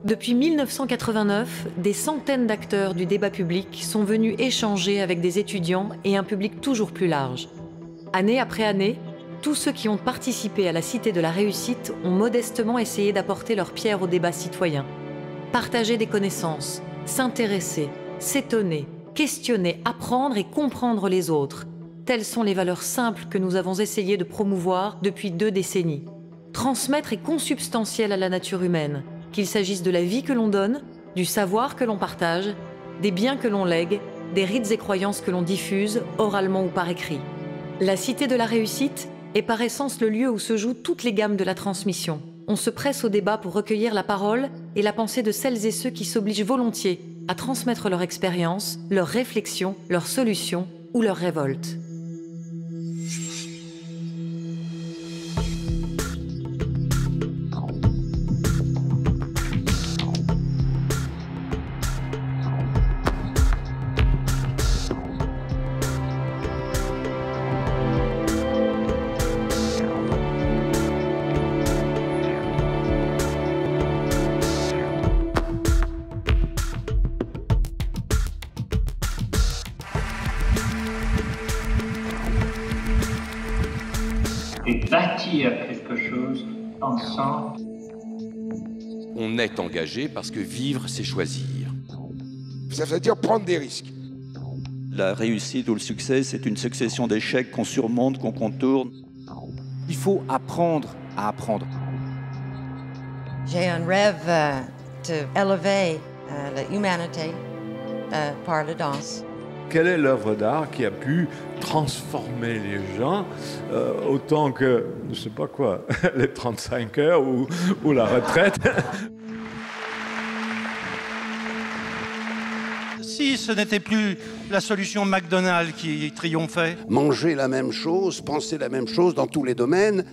Depuis 1989, des centaines d'acteurs du débat public sont venus échanger avec des étudiants et un public toujours plus large. Année après année, tous ceux qui ont participé à la Cité de la Réussite ont modestement essayé d'apporter leur pierre au débat citoyen. Partager des connaissances, s'intéresser, s'étonner, questionner, apprendre et comprendre les autres. Telles sont les valeurs simples que nous avons essayé de promouvoir depuis 2 décennies. Transmettre est consubstantiel à la nature humaine, qu'il s'agisse de la vie que l'on donne, du savoir que l'on partage, des biens que l'on lègue, des rites et croyances que l'on diffuse, oralement ou par écrit. La Cité de la Réussite est par essence le lieu où se jouent toutes les gammes de la transmission. On se presse au débat pour recueillir la parole et la pensée de celles et ceux qui s'obligent volontiers à transmettre leur expérience, leurs réflexions, leurs solutions ou leurs révoltes. Et bâtir quelque chose ensemble. On est engagé parce que vivre, c'est choisir. Ça veut dire prendre des risques. La réussite ou le succès, c'est une succession d'échecs qu'on surmonte, qu'on contourne. Il faut apprendre à apprendre. J'ai un rêve d'élever l'humanité par la danse. Quelle est l'œuvre d'art qui a pu transformer les gens autant que, je ne sais pas quoi, les 35 heures ou la retraite? Si ce n'était plus la solution McDonald's qui triomphait. Manger la même chose, penser la même chose dans tous les domaines,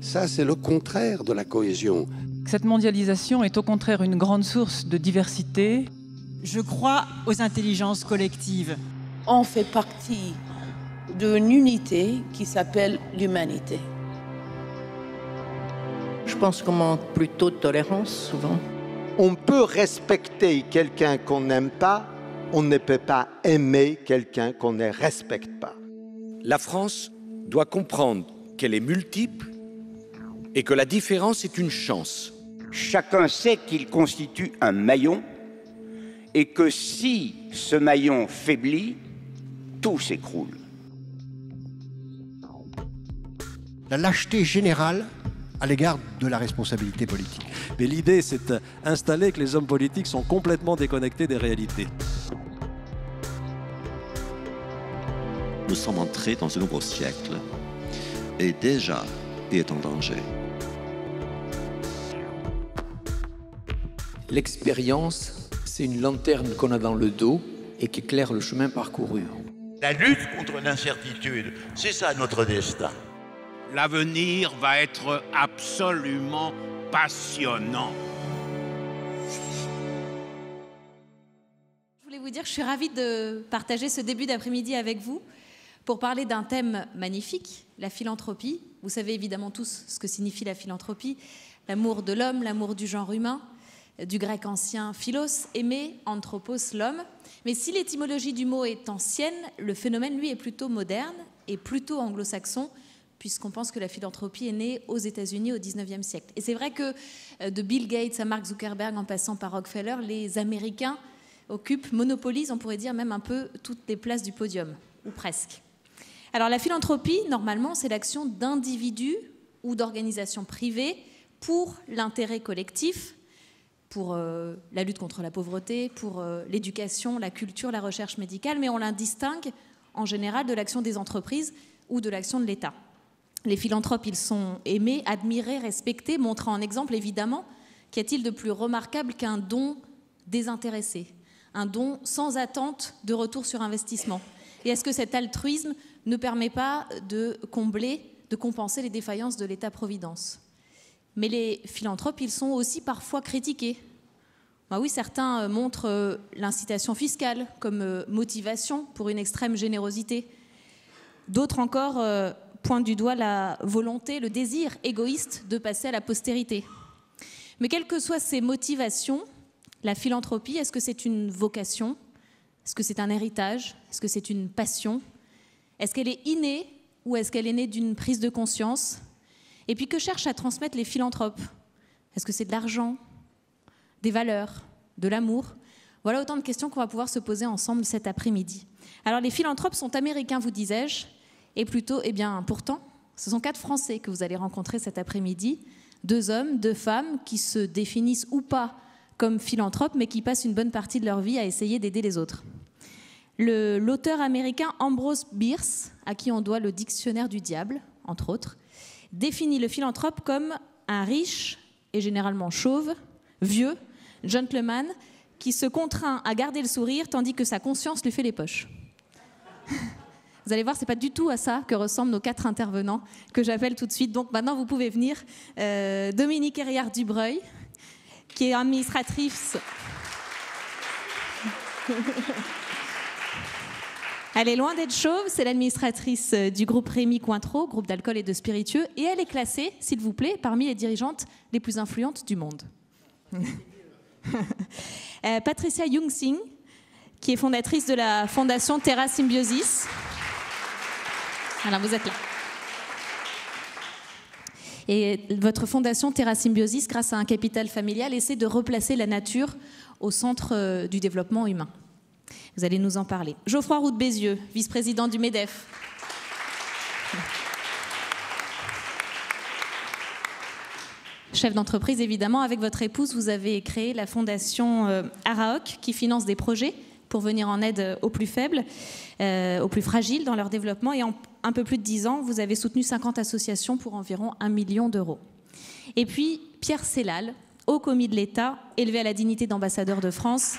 ça c'est le contraire de la cohésion. Cette mondialisation est au contraire une grande source de diversité. Je crois aux intelligences collectives. On fait partie d'une unité qui s'appelle l'humanité. Je pense qu'on manque plutôt de tolérance, souvent. On peut respecter quelqu'un qu'on n'aime pas, on ne peut pas aimer quelqu'un qu'on ne respecte pas. La France doit comprendre qu'elle est multiple et que la différence est une chance. Chacun sait qu'il constitue un maillon et que si ce maillon faiblit, tout s'écroule. La lâcheté générale à l'égard de la responsabilité politique. Mais l'idée, c'est d'installer que les hommes politiques sont complètement déconnectés des réalités. Nous sommes entrés dans un nouveau siècle et déjà, il est en danger. L'expérience, c'est une lanterne qu'on a dans le dos et qui éclaire le chemin parcouru. La lutte contre l'incertitude, c'est ça notre destin. L'avenir va être absolument passionnant. Je voulais vous dire que je suis ravie de partager ce début d'après-midi avec vous pour parler d'un thème magnifique, la philanthropie. Vous savez évidemment tous ce que signifie la philanthropie, l'amour de l'homme, l'amour du genre humain, du grec ancien philos, aimer, anthropos, l'homme. Mais si l'étymologie du mot est ancienne, le phénomène, lui, est plutôt moderne et plutôt anglo-saxon, puisqu'on pense que la philanthropie est née aux États-Unis au XIXe siècle. Et c'est vrai que de Bill Gates à Mark Zuckerberg en passant par Rockefeller, les Américains monopolisent, on pourrait dire même un peu toutes les places du podium, ou presque. Alors la philanthropie, normalement, c'est l'action d'individus ou d'organisations privées pour l'intérêt collectif, pour la lutte contre la pauvreté, pour l'éducation, la culture, la recherche médicale, mais on la distingue en général de l'action des entreprises ou de l'action de l'État. Les philanthropes, ils sont aimés, admirés, respectés, montrant en exemple, évidemment, qu'y a-t-il de plus remarquable qu'un don désintéressé, un don sans attente de retour sur investissement? Et est-ce que cet altruisme ne permet pas de combler, de compenser les défaillances de l'État-providence? Mais les philanthropes, ils sont aussi parfois critiqués. Ben oui, certains montrent l'incitation fiscale comme motivation pour une extrême générosité. D'autres encore pointent du doigt la volonté, le désir égoïste de passer à la postérité. Mais quelles que soient ses motivations, la philanthropie, est-ce que c'est une vocation? Est-ce que c'est un héritage? Est-ce que c'est une passion? Est-ce qu'elle est innée ou est-ce qu'elle est née d'une prise de conscience? Et puis que cherchent à transmettre les philanthropes? Est-ce que c'est de l'argent, des valeurs, de l'amour? Voilà autant de questions qu'on va pouvoir se poser ensemble cet après-midi. Alors les philanthropes sont américains, vous disais-je, et plutôt, eh bien pourtant, ce sont 4 Français que vous allez rencontrer cet après-midi. 2 hommes, 2 femmes qui se définissent ou pas comme philanthropes, mais qui passent une bonne partie de leur vie à essayer d'aider les autres. L'auteur américain Ambrose Bierce, à qui on doit le dictionnaire du diable, entre autres, définit le philanthrope comme un riche et généralement chauve, vieux, gentleman, qui se contraint à garder le sourire tandis que sa conscience lui fait les poches. Vous allez voir, c'est pas du tout à ça que ressemblent nos 4 intervenants que j'appelle tout de suite. Donc maintenant, vous pouvez venir. Dominique Herriard-Dubreuil, qui est administratrice. Elle est loin d'être chauve, c'est l'administratrice du groupe Rémy Cointreau, groupe d'alcool et de spiritueux, et elle est classée, s'il vous plaît, parmi les dirigeantes les plus influentes du monde. Patricia Youngsing, qui est fondatrice de la fondation Terra Symbiosis. Alors, vous êtes là. Et votre fondation Terra Symbiosis, grâce à un capital familial, essaie de replacer la nature au centre du développement humain. Vous allez nous en parler. Geoffroy Roux de Bézieux, vice-président du MEDEF. Chef d'entreprise, évidemment, avec votre épouse, vous avez créé la fondation Araok, qui finance des projets pour venir en aide aux plus faibles, aux plus fragiles dans leur développement. Et en un peu plus de 10 ans, vous avez soutenu 50 associations pour environ 1 million d'euros. Et puis, Pierre Sellal, haut commis de l'État, élevé à la dignité d'ambassadeur de France,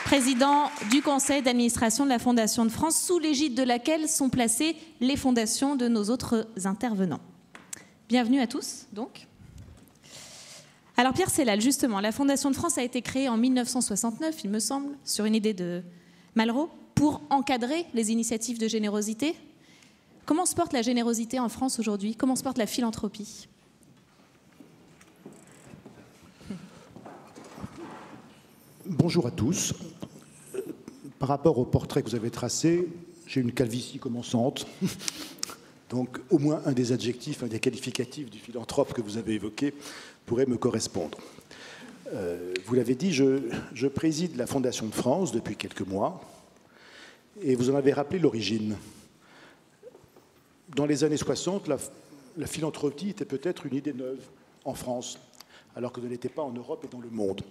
président du conseil d'administration de la Fondation de France, sous l'égide de laquelle sont placées les fondations de nos autres intervenants. Bienvenue à tous, donc. Alors Pierre Sellal, justement, la Fondation de France a été créée en 1969, il me semble, sur une idée de Malraux, pour encadrer les initiatives de générosité. Comment se porte la générosité en France aujourd'hui? Comment se porte la philanthropie? Bonjour à tous. Par rapport au portrait que vous avez tracé, j'ai une calvitie commençante. Donc au moins un des adjectifs, un des qualificatifs du philanthrope que vous avez évoqué pourrait me correspondre. Vous l'avez dit, je préside la Fondation de France depuis quelques mois et vous en avez rappelé l'origine. Dans les années 60, la philanthropie était peut-être une idée neuve en France, alors que ne l'était pas en Europe et dans le monde.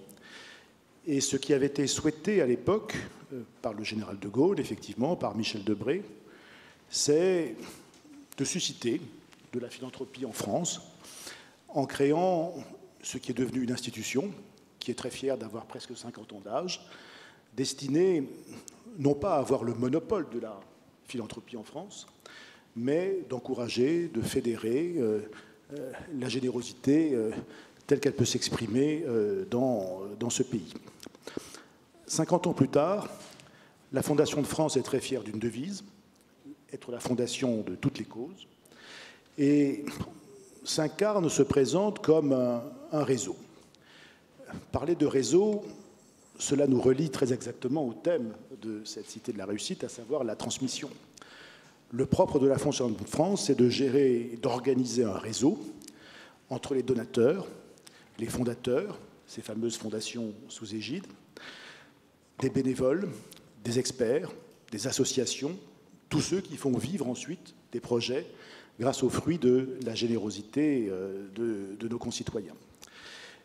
Et ce qui avait été souhaité à l'époque par le général de Gaulle, effectivement, par Michel Debré, c'est de susciter de la philanthropie en France en créant ce qui est devenu une institution, qui est très fière d'avoir presque 50 ans d'âge, destinée non pas à avoir le monopole de la philanthropie en France, mais d'encourager, de fédérer la générosité telle qu'elle peut s'exprimer dans ce pays. 50 ans plus tard, la Fondation de France est très fière d'une devise, être la fondation de toutes les causes, et s'incarne, se présente comme un réseau. Parler de réseau, cela nous relie très exactement au thème de cette Cité de la Réussite, à savoir la transmission. Le propre de la Fondation de France, c'est de gérer et d'organiser un réseau entre les donateurs, les fondateurs, ces fameuses fondations sous égide, des bénévoles, des experts, des associations, tous ceux qui font vivre ensuite des projets grâce aux fruits de la générosité de nos concitoyens.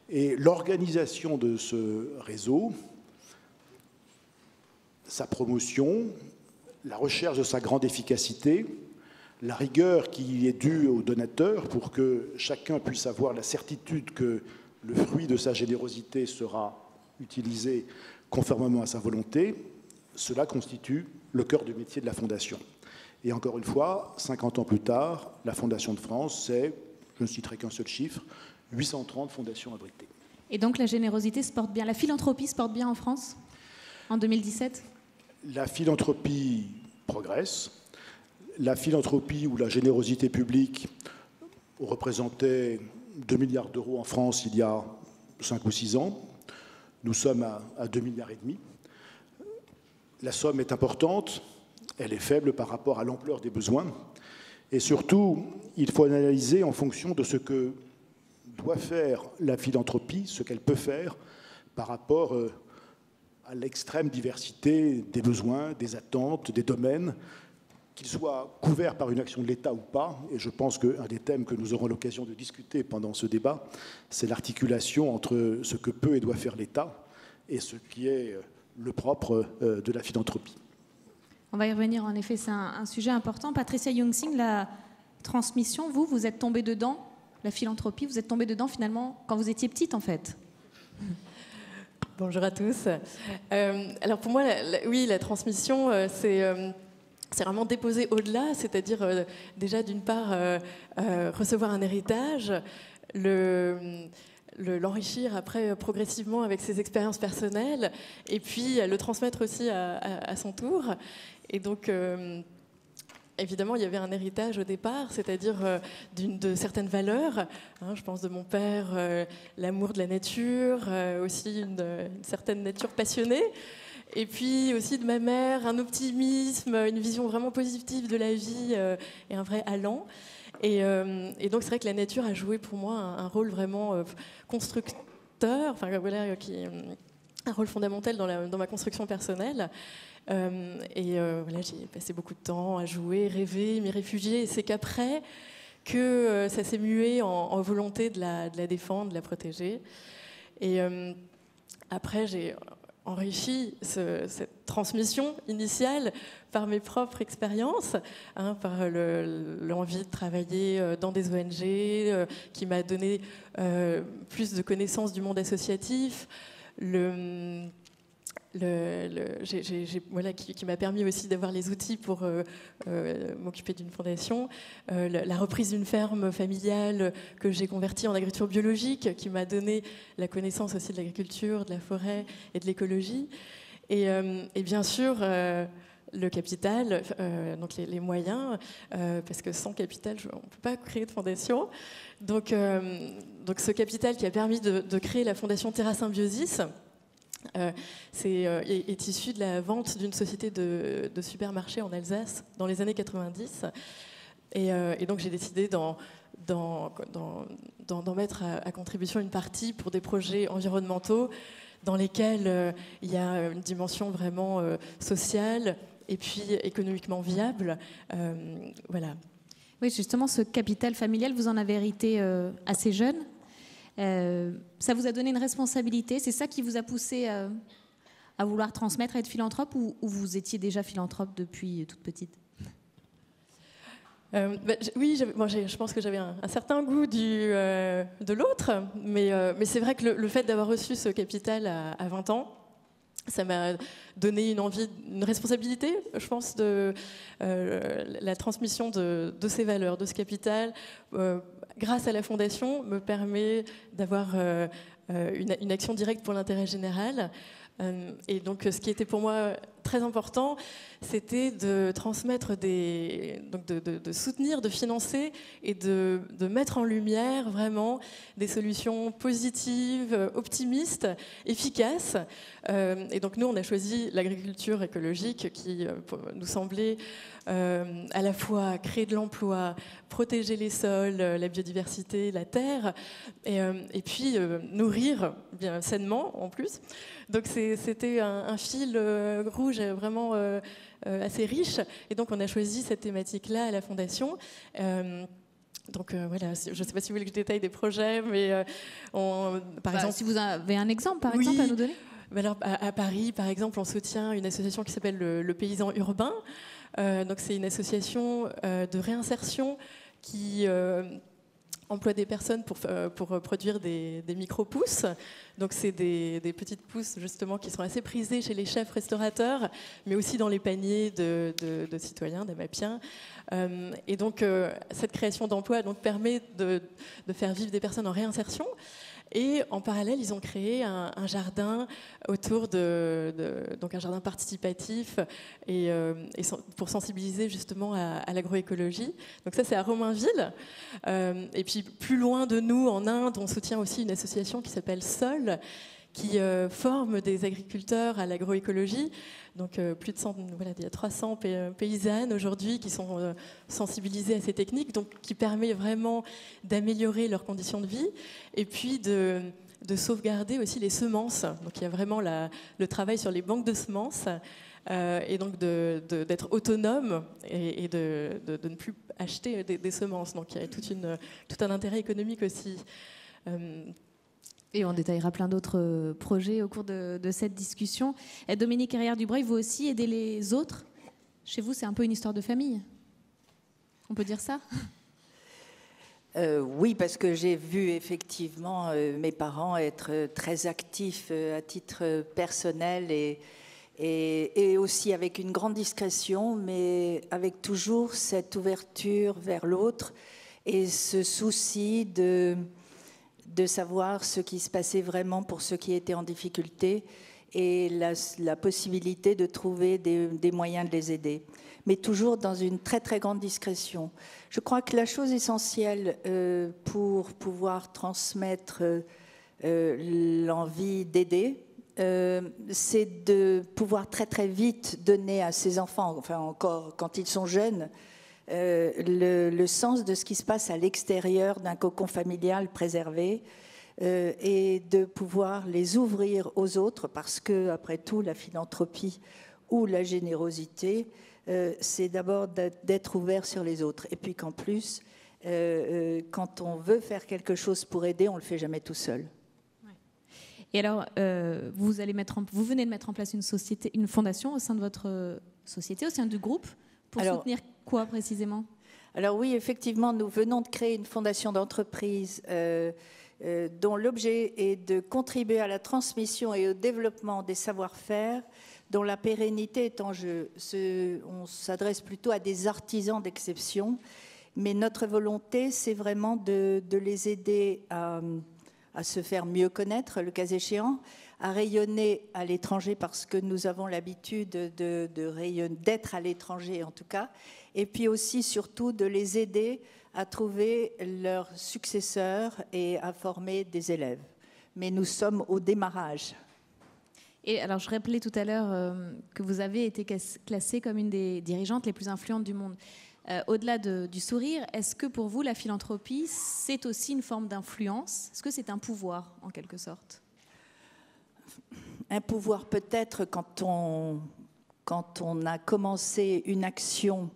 Et l'organisation de ce réseau, sa promotion, la recherche de sa grande efficacité, la rigueur qui est due aux donateurs pour que chacun puisse avoir la certitude que le fruit de sa générosité sera utilisé conformément à sa volonté, cela constitue le cœur du métier de la Fondation. Et encore une fois, 50 ans plus tard, la Fondation de France, c'est, je ne citerai qu'un seul chiffre, 830 fondations abritées. Et donc la générosité se porte bien, la philanthropie se porte bien en France en 2017? La philanthropie progresse. La philanthropie ou la générosité publique, représentait 2 milliards d'euros en France il y a 5 ou 6 ans. Nous sommes à 2,5 milliards. La somme est importante, elle est faible par rapport à l'ampleur des besoins. Et surtout, il faut analyser en fonction de ce que doit faire la philanthropie, ce qu'elle peut faire par rapport à l'extrême diversité des besoins, des attentes, des domaines, qu'ils soient couverts par une action de l'État ou pas. Et je pense qu'un des thèmes que nous aurons l'occasion de discuter pendant ce débat, c'est l'articulation entre ce que peut et doit faire l'État et ce qui est le propre de la philanthropie. On va y revenir, en effet, c'est un sujet important. Patricia Youngsing, la transmission, vous êtes tombée dedans, la philanthropie, vous êtes tombée dedans finalement quand vous étiez petite en fait. Bonjour à tous. Alors pour moi, oui, la transmission, c'est vraiment déposer au-delà, c'est-à-dire déjà d'une part recevoir un héritage, l'enrichir après progressivement avec ses expériences personnelles et puis le transmettre aussi à son tour. Et donc, évidemment, il y avait un héritage au départ, c'est-à-dire de certaines valeurs. Je pense de mon père, l'amour de la nature, aussi une certaine nature passionnée. Et puis aussi de ma mère, un optimisme, une vision vraiment positive de la vie et un vrai allant. Et donc c'est vrai que la nature a joué pour moi un rôle vraiment constructeur, enfin voilà, un rôle fondamental dans ma construction personnelle. Voilà, j'ai passé beaucoup de temps à jouer, rêver, m'y réfugier. Et c'est qu'après que ça s'est mué en volonté de la défendre, de la protéger. Et après, j'ai enrichi cette transmission initiale par mes propres expériences, par l'envie de travailler dans des ONG qui m'a donné plus de connaissances du monde associatif, qui m'a permis aussi d'avoir les outils pour m'occuper d'une fondation, la reprise d'une ferme familiale que j'ai convertie en agriculture biologique, qui m'a donné la connaissance aussi de l'agriculture, de la forêt et de l'écologie, et bien sûr le capital, donc les moyens, parce que sans capital, on ne peut pas créer de fondation. Donc ce capital qui a permis de créer la fondation Terra Symbiosis, est issu de la vente d'une société de supermarchés en Alsace dans les années 90. Et donc j'ai décidé d'en mettre à contribution une partie pour des projets environnementaux dans lesquels il y a une dimension vraiment sociale et puis économiquement viable. Voilà. Oui, justement, ce capital familial, vous en avez hérité assez jeune. Ça vous a donné une responsabilité, c'est ça qui vous a poussé à vouloir transmettre, à être philanthrope, ou vous étiez déjà philanthrope depuis toute petite? Oui, je pense que j'avais un certain goût de l'autre, mais c'est vrai que le fait d'avoir reçu ce capital à 20 ans, ça m'a donné une envie, une responsabilité, je pense, de la transmission de ces valeurs, de ce capital. Grâce à la Fondation, me permet d'avoir une action directe pour l'intérêt général. Et donc, ce qui était pour moi très important, c'était de transmettre de soutenir, de financer et de mettre en lumière vraiment des solutions positives, optimistes, efficaces. Et donc, nous, on a choisi l'agriculture écologique qui nous semblait à la fois créer de l'emploi, protéger les sols, la biodiversité, la terre, et puis nourrir bien sainement en plus. Donc c'était un fil rouge vraiment assez riche, et donc on a choisi cette thématique-là à la Fondation. Donc voilà, je ne sais pas si vous voulez que je détaille des projets, mais par exemple... Si vous avez un exemple, par exemple, à nous donner. Alors, à Paris, par exemple, on soutient une association qui s'appelle le Paysan Urbain. Donc c'est une association de réinsertion qui emploie des personnes pour produire des micro-pousses. Donc c'est des petites pousses justement qui sont assez prisées chez les chefs restaurateurs, mais aussi dans les paniers de citoyens, d'Amapiens. Et donc cette création d'emplois permet de faire vivre des personnes en réinsertion. Et en parallèle, ils ont créé un jardin autour donc un jardin participatif et pour sensibiliser justement à l'agroécologie. Donc ça, c'est à Romainville. Et puis plus loin de nous, en Inde, on soutient aussi une association qui s'appelle SOL, qui forme des agriculteurs à l'agroécologie. Donc plus de 100, voilà, il y a 300 paysannes aujourd'hui qui sont sensibilisées à ces techniques, donc qui permet vraiment d'améliorer leurs conditions de vie et puis de sauvegarder aussi les semences. Donc il y a vraiment le travail sur les banques de semences et donc d'être autonome et de ne plus acheter des semences. Donc il y a tout un intérêt économique aussi. Et on détaillera plein d'autres projets au cours de cette discussion. Et Dominique Carrière-Dubreuil, vous aussi aidez les autres. Chez vous, c'est un peu une histoire de famille. On peut dire ça ? Oui, parce que j'ai vu effectivement mes parents être très actifs à titre personnel et aussi avec une grande discrétion, mais avec toujours cette ouverture vers l'autre et ce souci de savoir ce qui se passait vraiment pour ceux qui étaient en difficulté et la possibilité de trouver des moyens de les aider. Mais toujours dans une très très grande discrétion. Je crois que la chose essentielle pour pouvoir transmettre l'envie d'aider, c'est de pouvoir très très vite donner à ses enfants, enfin encore quand ils sont jeunes, le sens de ce qui se passe à l'extérieur d'un cocon familial préservé et de pouvoir les ouvrir aux autres parce que, après tout, la philanthropie ou la générosité, c'est d'abord d'être ouvert sur les autres. Et puis qu'en plus, quand on veut faire quelque chose pour aider, on ne le fait jamais tout seul. Et alors, vous venez de mettre en place une fondation au sein de votre société, au sein du groupe, pour soutenir quoi précisément ? Alors oui, effectivement, nous venons de créer une fondation d'entreprise dont l'objet est de contribuer à la transmission et au développement des savoir-faire dont la pérennité est en jeu. On s'adresse plutôt à des artisans d'exception, mais notre volonté, c'est vraiment de les aider à se faire mieux connaître, le cas échéant, à rayonner à l'étranger parce que nous avons l'habitude d'être à l'étranger en tout cas, et puis aussi surtout de les aider à trouver leurs successeurs et à former des élèves. Mais nous sommes au démarrage. Et alors, je rappelais tout à l'heure que vous avez été classée comme une des dirigeantes les plus influentes du monde. Au-delà du sourire, est-ce que pour vous, la philanthropie, c'est aussi une forme d'influence ? Est-ce que c'est un pouvoir, en quelque sorte ? Un pouvoir peut-être quand on a commencé une action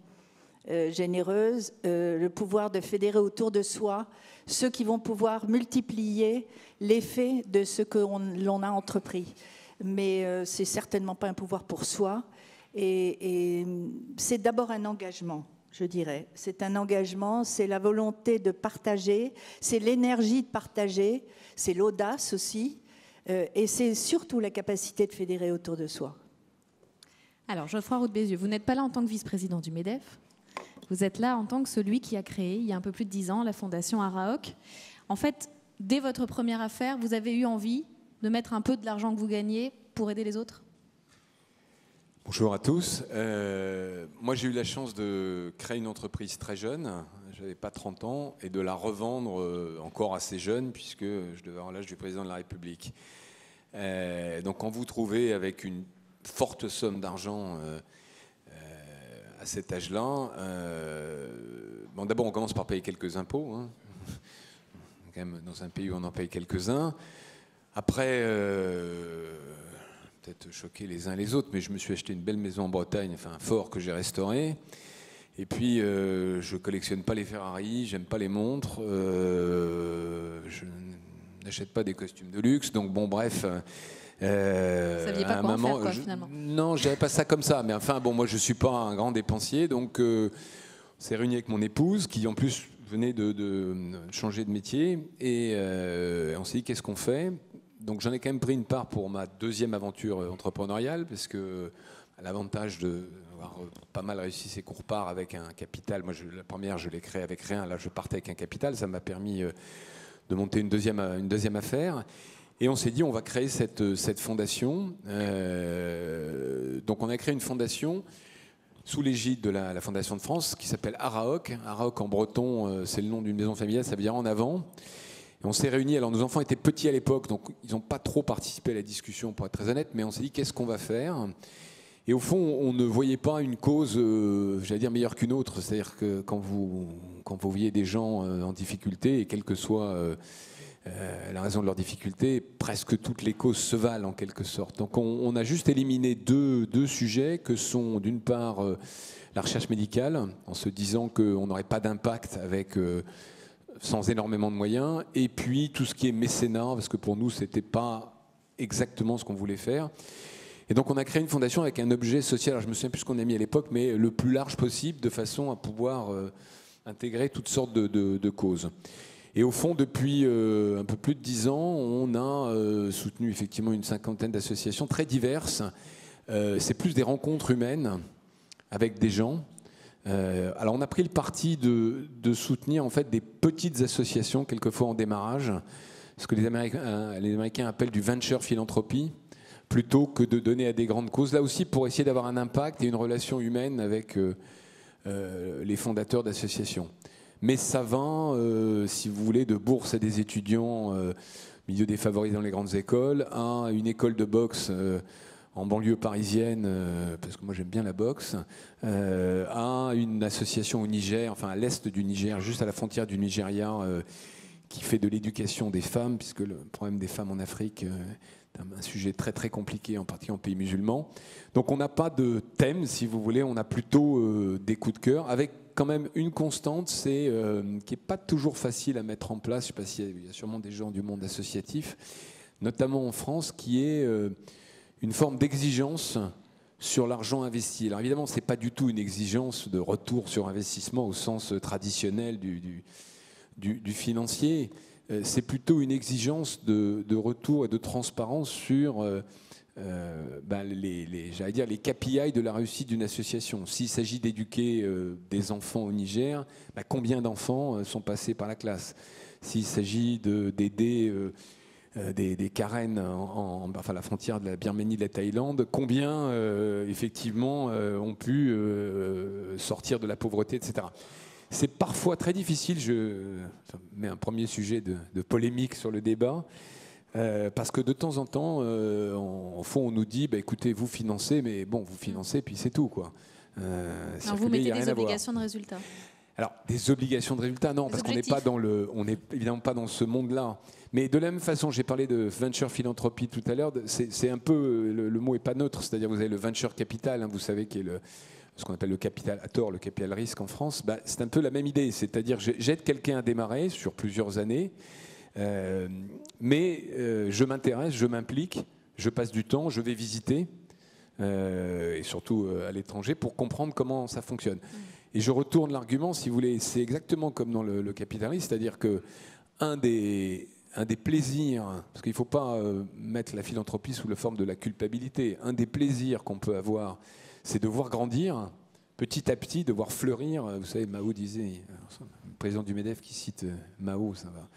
généreuse, le pouvoir de fédérer autour de soi ceux qui vont pouvoir multiplier l'effet de ce que l'on a entrepris. Mais c'est certainement pas un pouvoir pour soi. Et c'est d'abord un engagement, je dirais. C'est un engagement, c'est la volonté de partager, c'est l'énergie de partager, c'est l'audace aussi. Et c'est surtout la capacité de fédérer autour de soi. Alors, Geoffroy Roux de Bézieux, vous n'êtes pas là en tant que vice-président du MEDEF. Vous êtes là en tant que celui qui a créé, il y a un peu plus de 10 ans, la fondation Araoc. En fait, dès votre première affaire, vous avez eu envie de mettre un peu de l'argent que vous gagnez pour aider les autres ? Bonjour à tous. Moi, j'ai eu la chance de créer une entreprise très jeune. Je n'avais pas 30 ans et de la revendre encore assez jeune puisque je devais avoir l'âge du président de la République. Donc, quand vous trouvez avec une forte somme d'argent à cet âge-là, bon, d'abord, on commence par payer quelques impôts. Hein. Quand même dans un pays où on en paye quelques-uns. Après, peut-être choquer les uns les autres, mais je me suis acheté une belle maison en Bretagne, enfin un fort que j'ai restauré. Et puis, je collectionne pas les Ferrari, j'aime pas les montres, je n'achète pas des costumes de luxe. Donc bon, bref. Vous saviez pas quoi en faire, quoi, finalement. Non, je n'avais pas ça comme ça. Mais enfin, bon, moi, je suis pas un grand dépensier, donc on s'est réunis avec mon épouse, qui en plus venait de changer de métier, et on s'est dit qu'est-ce qu'on fait. Donc j'en ai quand même pris une part pour ma deuxième aventure entrepreneuriale, parce que l'avantage d'avoir pas mal réussi, c'est qu'on repart avec un capital. Moi, la première, je l'ai créée avec rien. Là, je partais avec un capital. Ça m'a permis monter une deuxième affaire. Et on s'est dit, on va créer cette fondation. Donc on a créé une fondation sous l'égide de la Fondation de France qui s'appelle Araok. Araok en breton, c'est le nom d'une maison familiale, ça veut dire en avant. Et on s'est réunis, alors nos enfants étaient petits à l'époque, donc ils n'ont pas trop participé à la discussion pour être très honnête, mais on s'est dit qu'est-ce qu'on va faire ? Et au fond, on ne voyait pas une cause, j'allais dire, meilleure qu'une autre. C'est-à-dire que quand vous voyez des gens en difficulté, et quelle que soit la raison de leur difficulté, presque toutes les causes se valent en quelque sorte. Donc on a juste éliminé deux sujets que sont d'une part la recherche médicale, en se disant qu'on n'aurait pas d'impact avec sans énormément de moyens, et puis tout ce qui est mécénat, parce que pour nous c'était pas exactement ce qu'on voulait faire. Et donc on a créé une fondation avec un objet social, alors je me souviens plus ce qu'on a mis à l'époque, mais le plus large possible, de façon à pouvoir intégrer toutes sortes de causes. Et au fond, depuis un peu plus de 10 ans, on a soutenu effectivement une 50aine d'associations très diverses. C'est plus des rencontres humaines avec des gens. Alors on a pris le parti de soutenir en fait des petites associations, quelquefois en démarrage, ce que les Américains appellent du venture philanthropie, plutôt que de donner à des grandes causes. Là aussi pour essayer d'avoir un impact et une relation humaine avec les fondateurs d'associations. Mais ça va, si vous voulez, de bourse à des étudiants milieu défavorisé dans les grandes écoles, à une école de boxe en banlieue parisienne, parce que moi j'aime bien la boxe, à une association au Niger, enfin à l'est du Niger, juste à la frontière du Nigeria, qui fait de l'éducation des femmes, puisque le problème des femmes en Afrique est un sujet très très compliqué, en particulier en pays musulmans. Donc on n'a pas de thème, si vous voulez, on a plutôt des coups de cœur, avec quand même une constante, c'est qui n'est pas toujours facile à mettre en place. Je ne sais pas s'il y a sûrement des gens du monde associatif, notamment en France, qui est une forme d'exigence sur l'argent investi. Alors évidemment, ce n'est pas du tout une exigence de retour sur investissement au sens traditionnel du financier. C'est plutôt une exigence de retour et de transparence sur j'allais dire les KPI de la réussite d'une association. S'il s'agit d'éduquer des enfants au Niger, combien d'enfants sont passés par la classe? S'il s'agit d'aider des Karen enfin la frontière de la Birmanie, de la Thaïlande, combien effectivement ont pu sortir de la pauvreté, etc. C'est parfois très difficile, ça met un premier sujet de polémique sur le débat, parce que de temps en temps, en fond, on nous dit, écoutez, vous financez, mais bon, vous financez, puis c'est tout, quoi. Alors vous mettez des obligations de résultats. Alors, des obligations de résultats, non, parce qu'on n'est pas on n'est évidemment pas dans ce monde-là. Mais de la même façon, j'ai parlé de venture philanthropie tout à l'heure, c'est un peu, le mot n'est pas neutre, c'est-à-dire vous avez le venture capital, vous savez, qui est ce qu'on appelle le capital, à tort, le capital risque en France. C'est un peu la même idée, c'est-à-dire j'aide quelqu'un à démarrer sur plusieurs années, mais je m'intéresse, je m'implique, je passe du temps, je vais visiter, et surtout à l'étranger, pour comprendre comment ça fonctionne. Et je retourne l'argument, si vous voulez, c'est exactement comme dans le capitalisme, c'est-à-dire que un des plaisirs, parce qu'il ne faut pas mettre la philanthropie sous la forme de la culpabilité, un des plaisirs qu'on peut avoir, c'est de voir grandir, petit à petit, de voir fleurir. Vous savez, Mao disait, le président du MEDEF qui cite Mao, ça va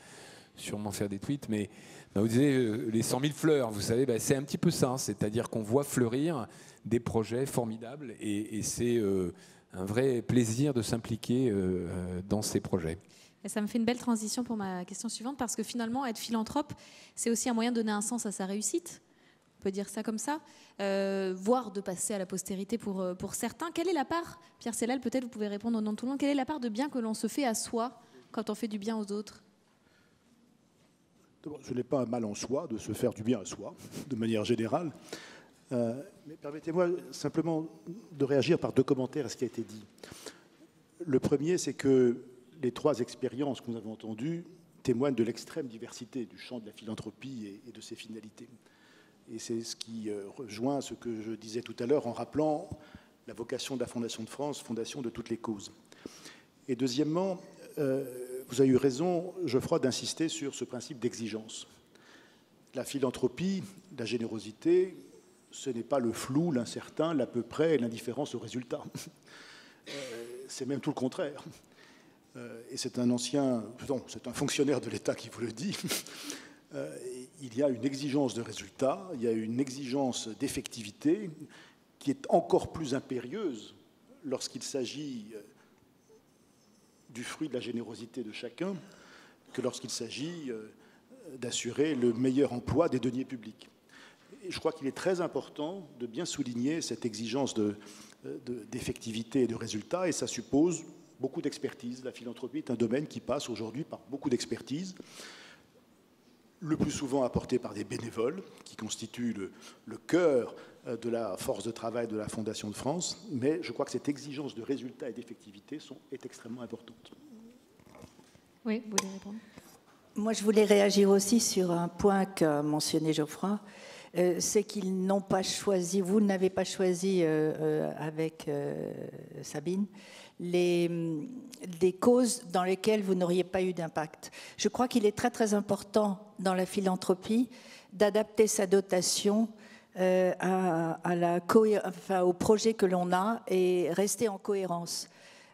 sûrement faire des tweets, mais Mao disait les 100 000 fleurs, vous savez, c'est un petit peu ça, c'est-à-dire qu'on voit fleurir des projets formidables et c'est un vrai plaisir de s'impliquer dans ces projets. Et ça me fait une belle transition pour ma question suivante, parce que finalement, être philanthrope, c'est aussi un moyen de donner un sens à sa réussite. On peut dire ça comme ça, voire de passer à la postérité pour certains. Quelle est la part, Pierre Sellal, peut-être vous pouvez répondre au nom de tout le monde, quelle est la part de bien que l'on se fait à soi quand on fait du bien aux autres? Ce n'est pas un mal en soi de se faire du bien à soi, de manière générale. Mais permettez-moi simplement de réagir par deux commentaires à ce qui a été dit. Le premier, c'est que les trois expériences que nous avons entendues témoignent de l'extrême diversité du champ de la philanthropie et de ses finalités. Et c'est ce qui rejoint ce que je disais tout à l'heure en rappelant la vocation de la Fondation de France, fondation de toutes les causes. Et deuxièmement, vous avez eu raison, Geoffroy, d'insister sur ce principe d'exigence. La philanthropie, la générosité, ce n'est pas le flou, l'incertain, l'à peu près et l'indifférence au résultat. C'est même tout le contraire. et c'est un c'est un fonctionnaire de l'État qui vous le dit, il y a une exigence de résultat, il y a une exigence d'effectivité qui est encore plus impérieuse lorsqu'il s'agit du fruit de la générosité de chacun que lorsqu'il s'agit d'assurer le meilleur emploi des deniers publics. Et je crois qu'il est très important de bien souligner cette exigence d'effectivité et de résultat, et ça suppose beaucoup d'expertise. La philanthropie est un domaine qui passe aujourd'hui par beaucoup d'expertise, le plus souvent apportée par des bénévoles, qui constituent le cœur de la force de travail de la Fondation de France, mais je crois que cette exigence de résultat et d'effectivité est extrêmement importante. Oui, vous voulez répondre ? Moi, je voulais réagir aussi sur un point qu'a mentionné Geoffroy, c'est qu'ils n'ont pas choisi, vous n'avez pas choisi avec Sabine, des causes dans lesquelles vous n'auriez pas eu d'impact. Je crois qu'il est très très important dans la philanthropie d'adapter sa dotation au projet que l'on a et rester en cohérence.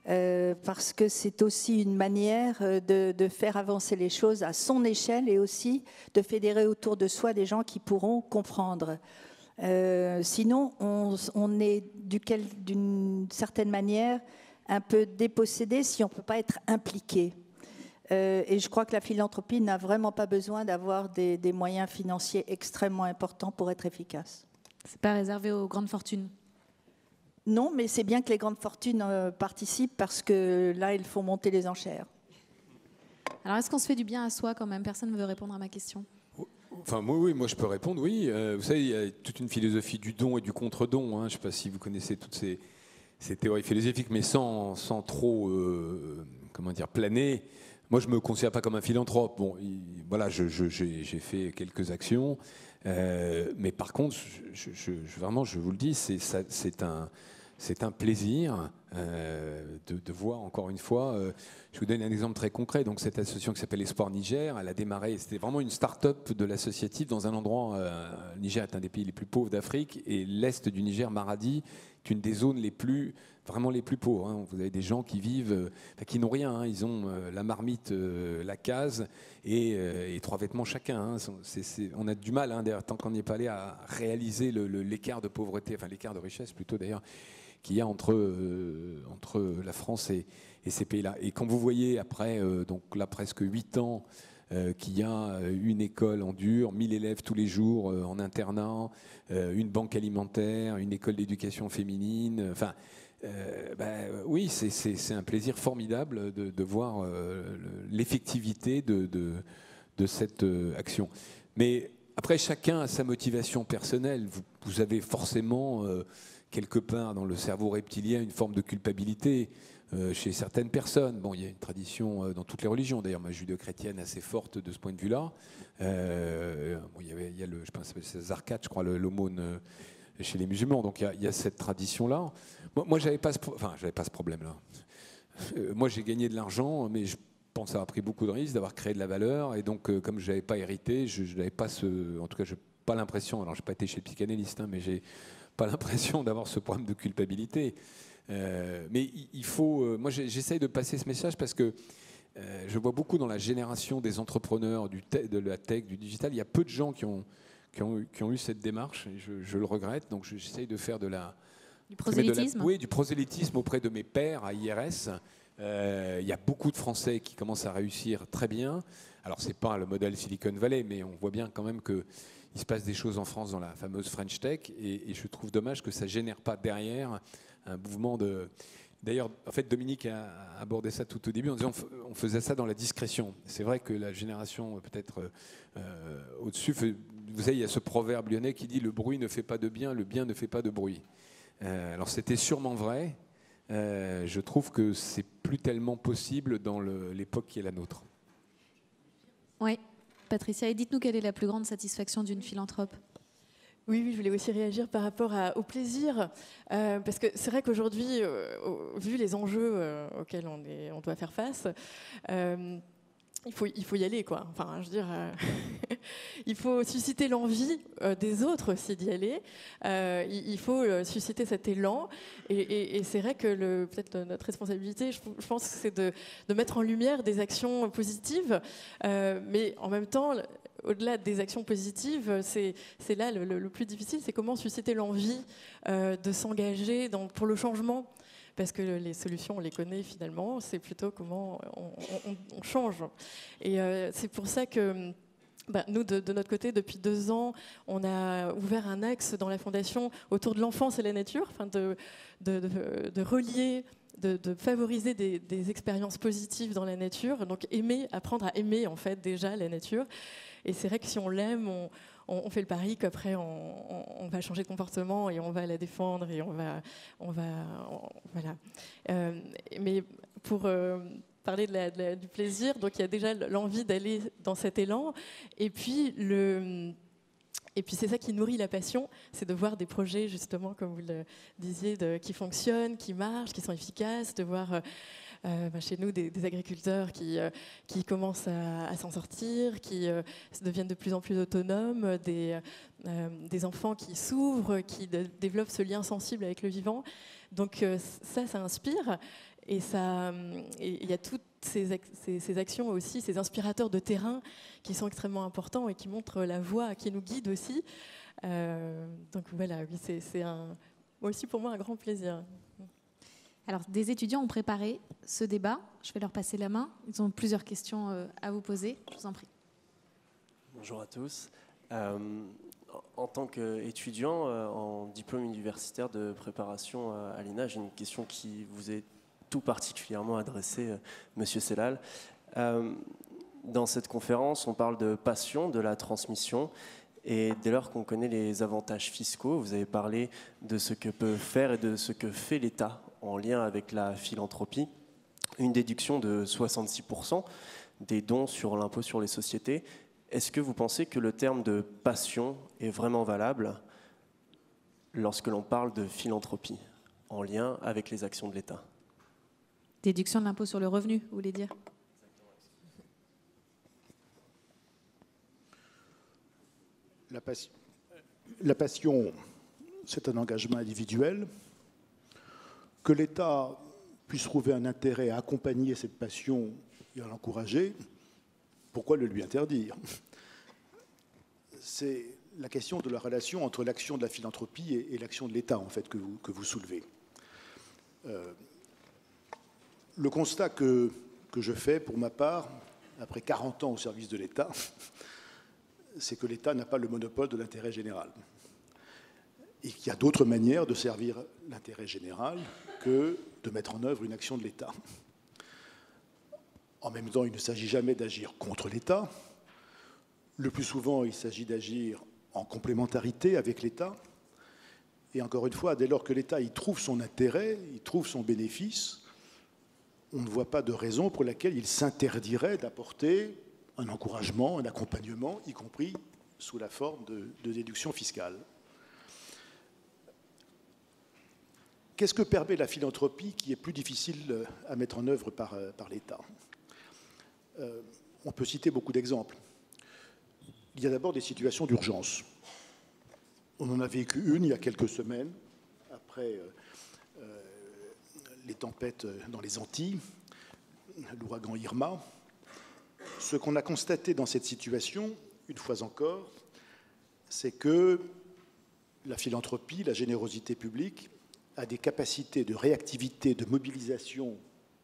Parce que c'est aussi une manière de faire avancer les choses à son échelle et aussi de fédérer autour de soi des gens qui pourront comprendre. Sinon, on est d'une certaine manière un peu dépossédé si on ne peut pas être impliqué. Et je crois que la philanthropie n'a vraiment pas besoin d'avoir des moyens financiers extrêmement importants pour être efficace. Ce n'est pas réservé aux grandes fortunes. Non, mais c'est bien que les grandes fortunes participent parce que là, il faut monter les enchères. Alors, est-ce qu'on se fait du bien à soi quand même ? Personne ne veut répondre à ma question. Enfin, moi je peux répondre, oui. Vous savez, il y a toute une philosophie du don et du contre-don. Je ne sais pas si vous connaissez toutes ces théories philosophiques, mais sans trop planer. Moi, je ne me considère pas comme un philanthrope. Bon, voilà, j'ai fait quelques actions. Mais par contre, vraiment, je vous le dis, c'est un plaisir de voir, encore une fois, je vous donne un exemple très concret. Donc, cette association qui s'appelle Espoir Niger, elle a démarré, c'était vraiment une start-up de l'associatif dans un endroit, Niger est un des pays les plus pauvres d'Afrique, et l'est du Niger, Maradi, est une des zones les plus pauvres. Vous avez des gens qui vivent, qui n'ont rien. Ils ont la marmite, la case et 3 vêtements chacun. On a du mal, d'ailleurs, tant qu'on n'y est pas allé, à réaliser l'écart de pauvreté, enfin l'écart de richesse plutôt d'ailleurs, qu'il y a entre la France et ces pays-là. Et quand vous voyez après, donc là presque 8 ans, qu'il y a une école en dur, 1000 élèves tous les jours en internat, une banque alimentaire, une école d'éducation féminine, enfin... oui, c'est un plaisir formidable de voir l'effectivité de cette action. Mais après, chacun a sa motivation personnelle. Vous avez forcément, quelque part dans le cerveau reptilien, une forme de culpabilité chez certaines personnes. Bon, il y a une tradition dans toutes les religions, d'ailleurs, judéo-chrétienne assez forte de ce point de vue-là. Il y a je pense que c'est Zakat, je crois, l'aumône chez les musulmans. Donc il y a cette tradition-là. Moi, j'avais pas ce problème-là. Moi, j'ai gagné de l'argent, mais je pense avoir pris beaucoup de risques, d'avoir créé de la valeur. Et donc, comme je n'avais pas hérité, je n'avais pas en tout cas, je n'ai pas l'impression. Alors, je n'ai pas été chez le psychanalyste, mais j'ai pas l'impression d'avoir ce problème de culpabilité. Mais il faut. Moi, j'essaye de passer ce message parce que je vois beaucoup dans la génération des entrepreneurs de la tech, du digital, il y a peu de gens qui ont eu cette démarche. Et je le regrette. Donc, j'essaye de faire du prosélytisme. Oui, du prosélytisme auprès de mes pairs à IRS. Il y a beaucoup de Français qui commencent à réussir très bien. Alors, ce n'est pas le modèle Silicon Valley, mais on voit bien quand même qu'il se passe des choses en France dans la fameuse French Tech. Et je trouve dommage que ça ne génère pas derrière un mouvement de... D'ailleurs, en fait, Dominique a abordé ça tout au début en disant on faisait ça dans la discrétion. C'est vrai que la génération peut-être au-dessus... Vous savez, il y a ce proverbe lyonnais qui dit « le bruit ne fait pas de bien, le bien ne fait pas de bruit ». Alors c'était sûrement vrai. Je trouve que c'est plus tellement possible dans l'époque qui est la nôtre. Oui, Patricia, et dites-nous quelle est la plus grande satisfaction d'une philanthrope ? Oui, je voulais aussi réagir par rapport au plaisir, parce que c'est vrai qu'aujourd'hui, vu les enjeux auxquels on doit faire face, il faut y aller, quoi. Enfin, je veux dire, il faut susciter l'envie des autres aussi d'y aller. Il faut susciter cet élan. Et c'est vrai que peut-être notre responsabilité, je pense, c'est de mettre en lumière des actions positives, mais en même temps, au-delà des actions positives, c'est là le plus difficile, c'est comment susciter l'envie de s'engager pour le changement. Parce que les solutions, on les connaît finalement, c'est plutôt comment on change. Et c'est pour ça que nous, de notre côté, depuis 2 ans, on a ouvert un axe dans la Fondation autour de l'enfance et la nature, de relier, de favoriser des expériences positives dans la nature, donc apprendre à aimer en fait déjà la nature. Et c'est vrai que si on l'aime, on fait le pari qu'après on va changer de comportement et on va la défendre et voilà. Mais pour parler du plaisir, donc il y a déjà l'envie d'aller dans cet élan, et puis c'est ça qui nourrit la passion, c'est de voir des projets justement, comme vous le disiez, qui fonctionnent, qui marchent, qui sont efficaces, de voir chez nous des agriculteurs qui commencent à s'en sortir, qui deviennent de plus en plus autonomes, des enfants qui s'ouvrent, qui développent ce lien sensible avec le vivant. Donc ça inspire, et il y a toutes ces actions aussi, ces inspirateurs de terrain qui sont extrêmement importants et qui montrent la voie, qui nous guident aussi. Donc voilà, oui, c'est aussi pour moi un grand plaisir. Alors, des étudiants ont préparé ce débat. Je vais leur passer la main. Ils ont plusieurs questions à vous poser. Je vous en prie. Bonjour à tous. En tant qu'étudiant en diplôme universitaire de préparation à l'ENA, j'ai une question qui vous est tout particulièrement adressée, Monsieur Sellal. Dans cette conférence, on parle de passion, de la transmission. Et dès lors qu'on connaît les avantages fiscaux, vous avez parlé de ce que peut faire et de ce que fait l'État en lien avec la philanthropie. Une déduction de 66% des dons sur l'impôt sur les sociétés. Est-ce que vous pensez que le terme de passion est vraiment valable lorsque l'on parle de philanthropie en lien avec les actions de l'État? Déduction de l'impôt sur le revenu, vous voulez dire? La passion, c'est un engagement individuel. Que l'État puisse trouver un intérêt à accompagner cette passion et à l'encourager, pourquoi le lui interdire? C'est la question de la relation entre l'action de la philanthropie et l'action de l'État, en fait, que vous soulevez. Le constat que je fais, pour ma part, après 40 ans au service de l'État, c'est que l'État n'a pas le monopole de l'intérêt général. Et qu'il y a d'autres manières de servir l'intérêt général que de mettre en œuvre une action de l'État. En même temps, il ne s'agit jamais d'agir contre l'État. Le plus souvent, il s'agit d'agir en complémentarité avec l'État. Et encore une fois, dès lors que l'État y trouve son intérêt, y trouve son bénéfice, on ne voit pas de raison pour laquelle il s'interdirait d'apporter un encouragement, un accompagnement, y compris sous la forme de déduction fiscale. Qu'est-ce que permet la philanthropie qui est plus difficile à mettre en œuvre par l'État? On peut citer beaucoup d'exemples. Il y a d'abord des situations d'urgence. On en a vécu une il y a quelques semaines, après les tempêtes dans les Antilles, l'ouragan Irma. Ce qu'on a constaté dans cette situation, une fois encore, c'est que la philanthropie, la générosité publique, a des capacités de réactivité, de mobilisation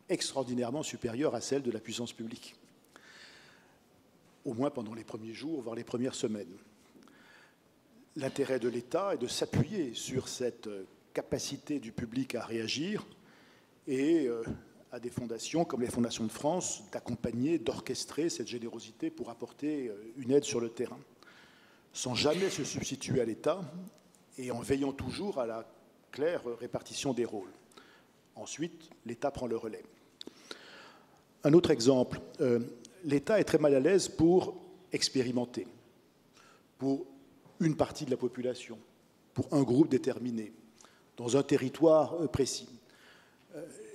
extraordinairement supérieures à celles de la puissance publique. Au moins pendant les premiers jours, voire les premières semaines. L'intérêt de l'État est de s'appuyer sur cette capacité du public à réagir et à des fondations comme les Fondations de France d'accompagner, d'orchestrer cette générosité pour apporter une aide sur le terrain, sans jamais se substituer à l'État et en veillant toujours à la claire répartition des rôles. Ensuite, l'État prend le relais. Un autre exemple, l'État est très mal à l'aise pour expérimenter, pour une partie de la population, pour un groupe déterminé, dans un territoire précis.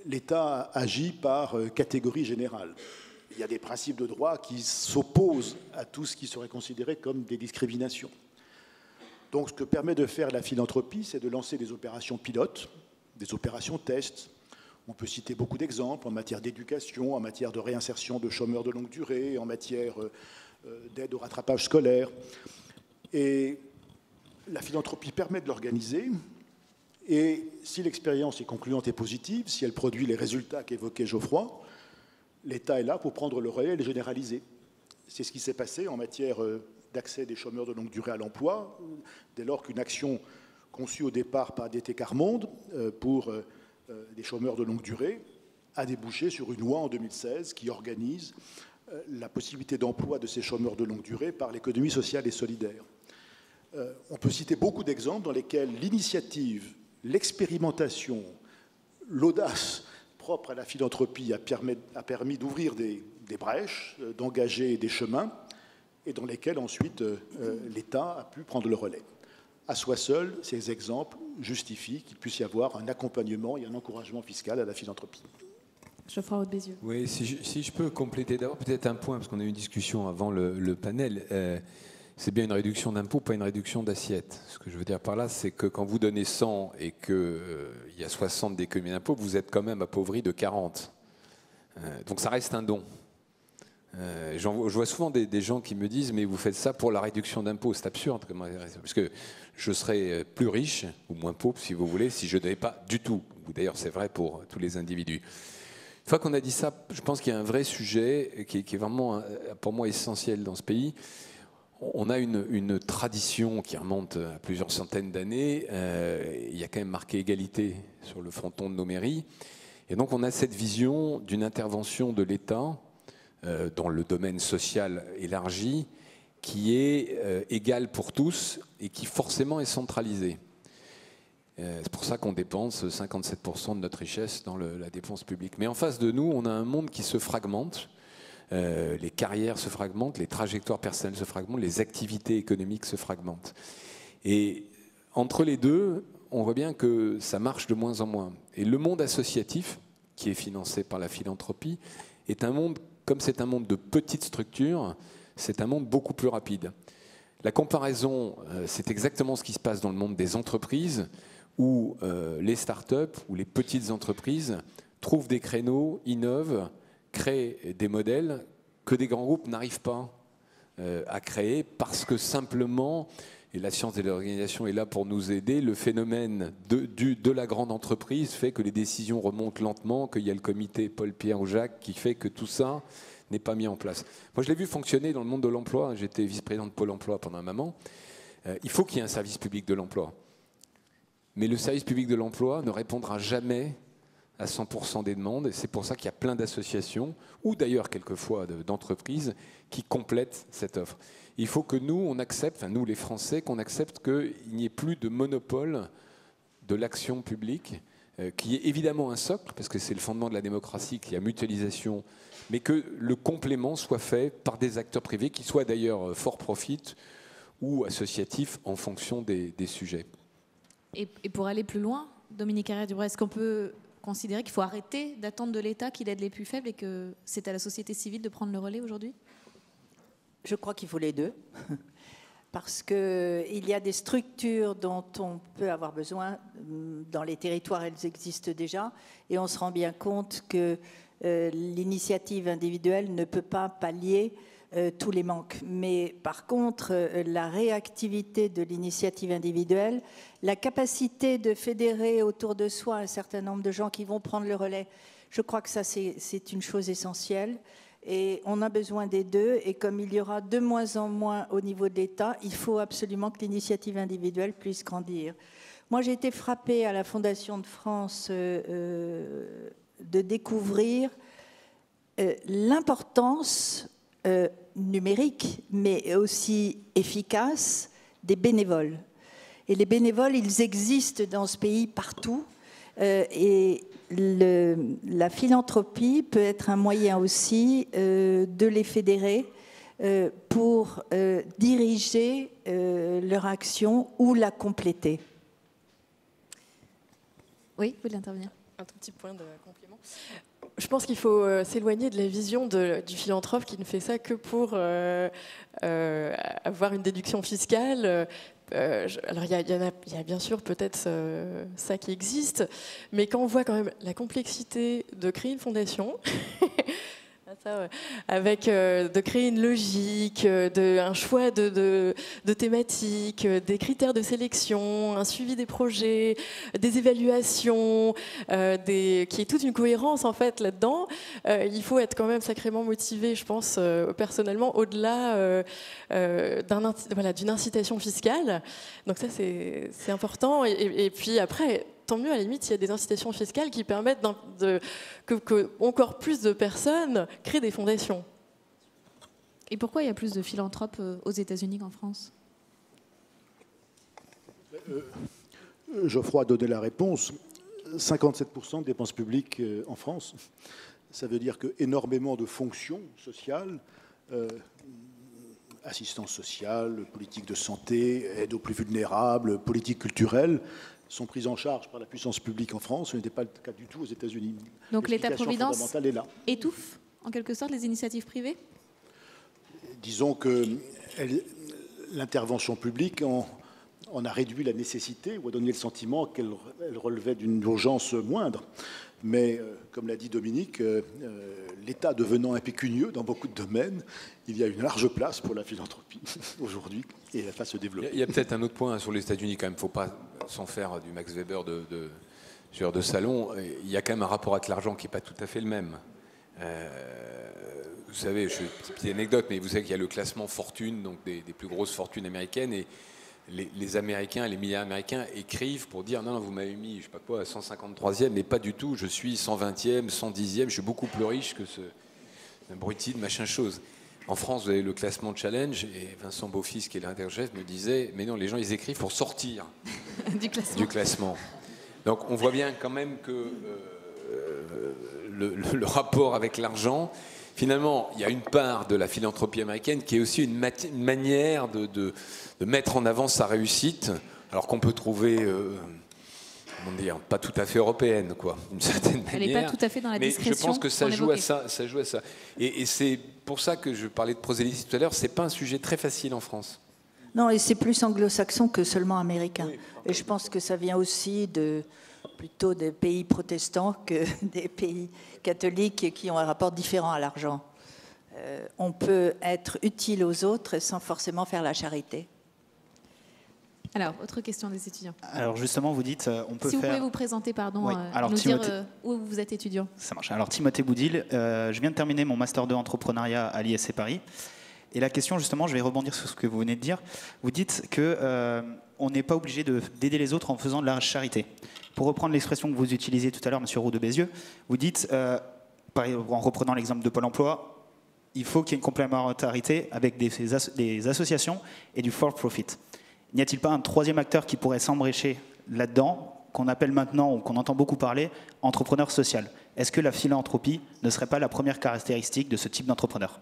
L'État agit par catégorie générale. il y a des principes de droit qui s'opposent à tout ce qui serait considéré comme des discriminations. Donc ce que permet de faire la philanthropie, c'est de lancer des opérations pilotes, des opérations tests. On peut citer beaucoup d'exemples en matière d'éducation, en matière de réinsertion de chômeurs de longue durée, en matière d'aide au rattrapage scolaire. Et la philanthropie permet de l'organiser. Et si l'expérience est concluante et positive, si elle produit les résultats qu'évoquait Geoffroy, l'État est là pour prendre le relais et les généraliser. C'est ce qui s'est passé en matière d'accès des chômeurs de longue durée à l'emploi, dès lors qu'une action conçue au départ par DT Carmonde pour des chômeurs de longue durée a débouché sur une loi en 2016 qui organise la possibilité d'emploi de ces chômeurs de longue durée par l'économie sociale et solidaire. On peut citer beaucoup d'exemples dans lesquels l'initiative, l'expérimentation, l'audace propre à la philanthropie a permis d'ouvrir des brèches, d'engager des chemins, et dans lesquels ensuite l'État a pu prendre le relais. À soi seul, ces exemples justifient qu'il puisse y avoir un accompagnement et un encouragement fiscal à la philanthropie. Geoffroy Roux de Bézieux. Oui, si je peux compléter d'abord peut-être un point, parce qu'on a eu une discussion avant le panel. C'est bien une réduction d'impôt, pas une réduction d'assiette. Ce que je veux dire par là, c'est que quand vous donnez 100 et qu'il y a 60 d'économie d'impôt, vous êtes quand même appauvri de 40. Donc ça reste un don. Je vois souvent des gens qui me disent « mais vous faites ça pour la réduction d'impôt ». C'est absurde, parce que je serais plus riche, ou moins pauvre si vous voulez, si je ne donnais pas du tout. D'ailleurs, c'est vrai pour tous les individus. Une fois qu'on a dit ça, je pense qu'il y a un vrai sujet qui est vraiment, pour moi, essentiel dans ce pays. On a une tradition qui remonte à plusieurs centaines d'années. Il y a quand même marqué égalité sur le fronton de nos mairies. Et donc on a cette vision d'une intervention de l'État dans le domaine social élargi qui est égale pour tous et qui forcément est centralisée. C'est pour ça qu'on dépense 57% de notre richesse dans la dépense publique. Mais en face de nous, on a un monde qui se fragmente. Les carrières se fragmentent, les trajectoires personnelles se fragmentent, les activités économiques se fragmentent. Et entre les deux, on voit bien que ça marche de moins en moins. Et le monde associatif, qui est financé par la philanthropie, est un monde, comme c'est un monde de petites structures, c'est un monde beaucoup plus rapide. La comparaison, c'est exactement ce qui se passe dans le monde des entreprises, où les start-up ou les petites entreprises trouvent des créneaux, innovent, créent des modèles que des grands groupes n'arrivent pas à créer parce que simplement, et la science de l'organisation est là pour nous aider, le phénomène de la grande entreprise fait que les décisions remontent lentement, qu'il y a le comité Paul, Pierre ou Jacques qui fait que tout ça n'est pas mis en place. Moi, je l'ai vu fonctionner dans le monde de l'emploi. J'étais vice-président de Pôle emploi pendant un moment. Il faut qu'il y ait un service public de l'emploi. Mais le service public de l'emploi ne répondra jamais à 100% des demandes. Et c'est pour ça qu'il y a plein d'associations, ou d'ailleurs quelquefois d'entreprises, qui complètent cette offre. Il faut que nous, on accepte, enfin nous les Français, qu'on accepte qu'il n'y ait plus de monopole de l'action publique, qui est évidemment un socle, parce que c'est le fondement de la démocratie, qu'il y a mutualisation, mais que le complément soit fait par des acteurs privés, qui soient d'ailleurs for profit ou associatifs en fonction des sujets. Et pour aller plus loin, Dominique Carrère-Dubreuil, est-ce qu'on peut considérer qu'il faut arrêter d'attendre de l'État qu'il aide les plus faibles et que c'est à la société civile de prendre le relais aujourd'hui ? Je crois qu'il faut les deux, parce qu'il y a des structures dont on peut avoir besoin. Dans les territoires, elles existent déjà, et on se rend bien compte que l'initiative individuelle ne peut pas pallier tous les manques. Mais par contre, la réactivité de l'initiative individuelle, la capacité de fédérer autour de soi un certain nombre de gens qui vont prendre le relais, je crois que ça, c'est une chose essentielle. Et on a besoin des deux. Et comme il y aura de moins en moins au niveau de l'État, il faut absolument que l'initiative individuelle puisse grandir. Moi, j'ai été frappée à la Fondation de France de découvrir l'importance numérique, mais aussi efficace, des bénévoles. Et les bénévoles, ils existent dans ce pays partout. Et la philanthropie peut être un moyen aussi de les fédérer pour diriger leur action ou la compléter. Oui, vous voulez intervenir ? Un tout petit point de complément. je pense qu'il faut s'éloigner de la vision du philanthrope qui ne fait ça que pour avoir une déduction fiscale. Alors il y a bien sûr peut-être ça qui existe, mais quand on voit quand même la complexité de créer une fondation, avec de créer une logique, un choix de thématiques, des critères de sélection, un suivi des projets, des évaluations, qui est toute une cohérence en fait là-dedans. Il faut être quand même sacrément motivé, je pense, personnellement, au-delà d'une incitation fiscale. Donc ça, c'est important. Et puis après, tant mieux, à la limite, il y a des incitations fiscales qui permettent que encore plus de personnes créent des fondations. Et pourquoi il y a plus de philanthropes aux États-Unis qu'en France? Geoffroy a donné la réponse. 57% de dépenses publiques en France. Ça veut dire qu'énormément de fonctions sociales, assistance sociale, politique de santé, aide aux plus vulnérables, politique culturelle, sont prises en charge par la puissance publique en France. Ce n'était pas le cas du tout aux États-Unis. Donc l'État-providence est là. Étouffe, en quelque sorte, les initiatives privées? Disons que l'intervention publique en a réduit la nécessité ou a donné le sentiment qu'elle relevait d'une urgence moindre. Mais, comme l'a dit Dominique, l'État devenant impécunieux dans beaucoup de domaines, il y a une large place pour la philanthropie aujourd'hui et elle va se développer. Il y a peut-être un autre point sur les États-Unis quand même. Il ne faut pas s'en faire du Max Weber de salon. Il y a quand même un rapport avec l'argent qui n'est pas tout à fait le même. Vous savez, c'est une petite anecdote, mais vous savez qu'il y a le classement fortune, donc des plus grosses fortunes américaines, et les Américains, les milliardaires américains écrivent pour dire non, vous m'avez mis, je sais pas quoi, 153e, mais pas du tout, je suis 120e, 110e, je suis beaucoup plus riche que ce abruti de machin chose. En France, vous avez le classement Challenge, et Vincent Beaufils, qui est l'interchef, me disait mais non, les gens ils écrivent pour sortir du classement. Donc on voit bien quand même que le rapport avec l'argent, finalement, il y a une part de la philanthropie américaine qui est aussi une manière de mettre en avant sa réussite, alors qu'on peut trouver, comment dire, pas tout à fait européenne, quoi, d'une certaine manière. Elle n'est pas tout à fait dans la discrétion. Mais je pense que ça joue à ça, Et c'est pour ça que je parlais de prosélytisme tout à l'heure. C'est pas un sujet très facile en France. Non, et c'est plus anglo-saxon que seulement américain. Oui. Et je pense que ça vient aussi plutôt des pays protestants que des pays catholiques qui ont un rapport différent à l'argent. On peut être utile aux autres sans forcément faire la charité. Alors, autre question des étudiants. Alors justement, vous dites, on peut si vous faire... pouvez vous présenter, pardon, oui. Alors, nous dire où vous êtes étudiant. Ça marche. Alors Timothée Boudil, je viens de terminer mon Master 2 entrepreneuriat à l'ISC Paris. Et la question, justement, je vais rebondir sur ce que vous venez de dire. Vous dites qu'on n'est pas obligé d'aider les autres en faisant de la charité. Pour reprendre l'expression que vous utilisiez tout à l'heure, M. Roux de Bézieux, vous dites, en reprenant l'exemple de Pôle emploi, il faut qu'il y ait une complémentarité avec des associations et du for-profit. N'y a-t-il pas un troisième acteur qui pourrait s'embrécher là-dedans, qu'on appelle maintenant, ou qu'on entend beaucoup parler, entrepreneur social? Est-ce que la philanthropie ne serait pas la première caractéristique de ce type d'entrepreneur?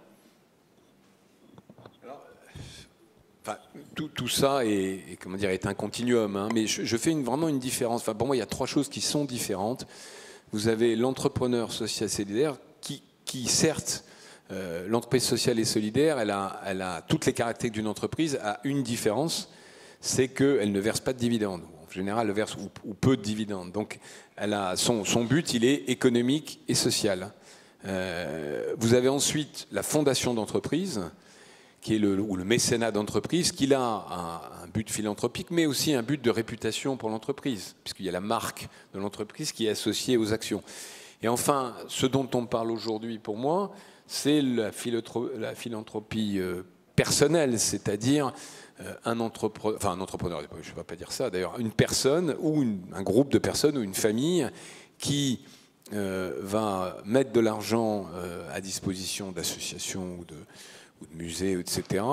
Enfin, tout ça est un continuum, hein, mais je fais vraiment une différence. Enfin, pour moi, il y a trois choses qui sont différentes. Vous avez l'entrepreneur social solidaire qui certes, l'entreprise sociale et solidaire, elle a toutes les caractéristiques d'une entreprise, a une différence, c'est qu'elle ne verse pas de dividendes. En général, elle verse ou peu de dividendes. Donc, son but, il est économique et social. Vous avez ensuite la fondation d'entreprise, qui est ou le mécénat d'entreprise, qui a un but philanthropique, mais aussi un but de réputation pour l'entreprise, puisqu'il y a la marque de l'entreprise qui est associée aux actions. Et enfin, ce dont on parle aujourd'hui pour moi, c'est la philanthropie personnelle, c'est-à-dire un entrepreneur, je ne vais pas dire ça d'ailleurs, une personne ou un groupe de personnes ou une famille qui va mettre de l'argent à disposition d'associations ou de musées, etc.,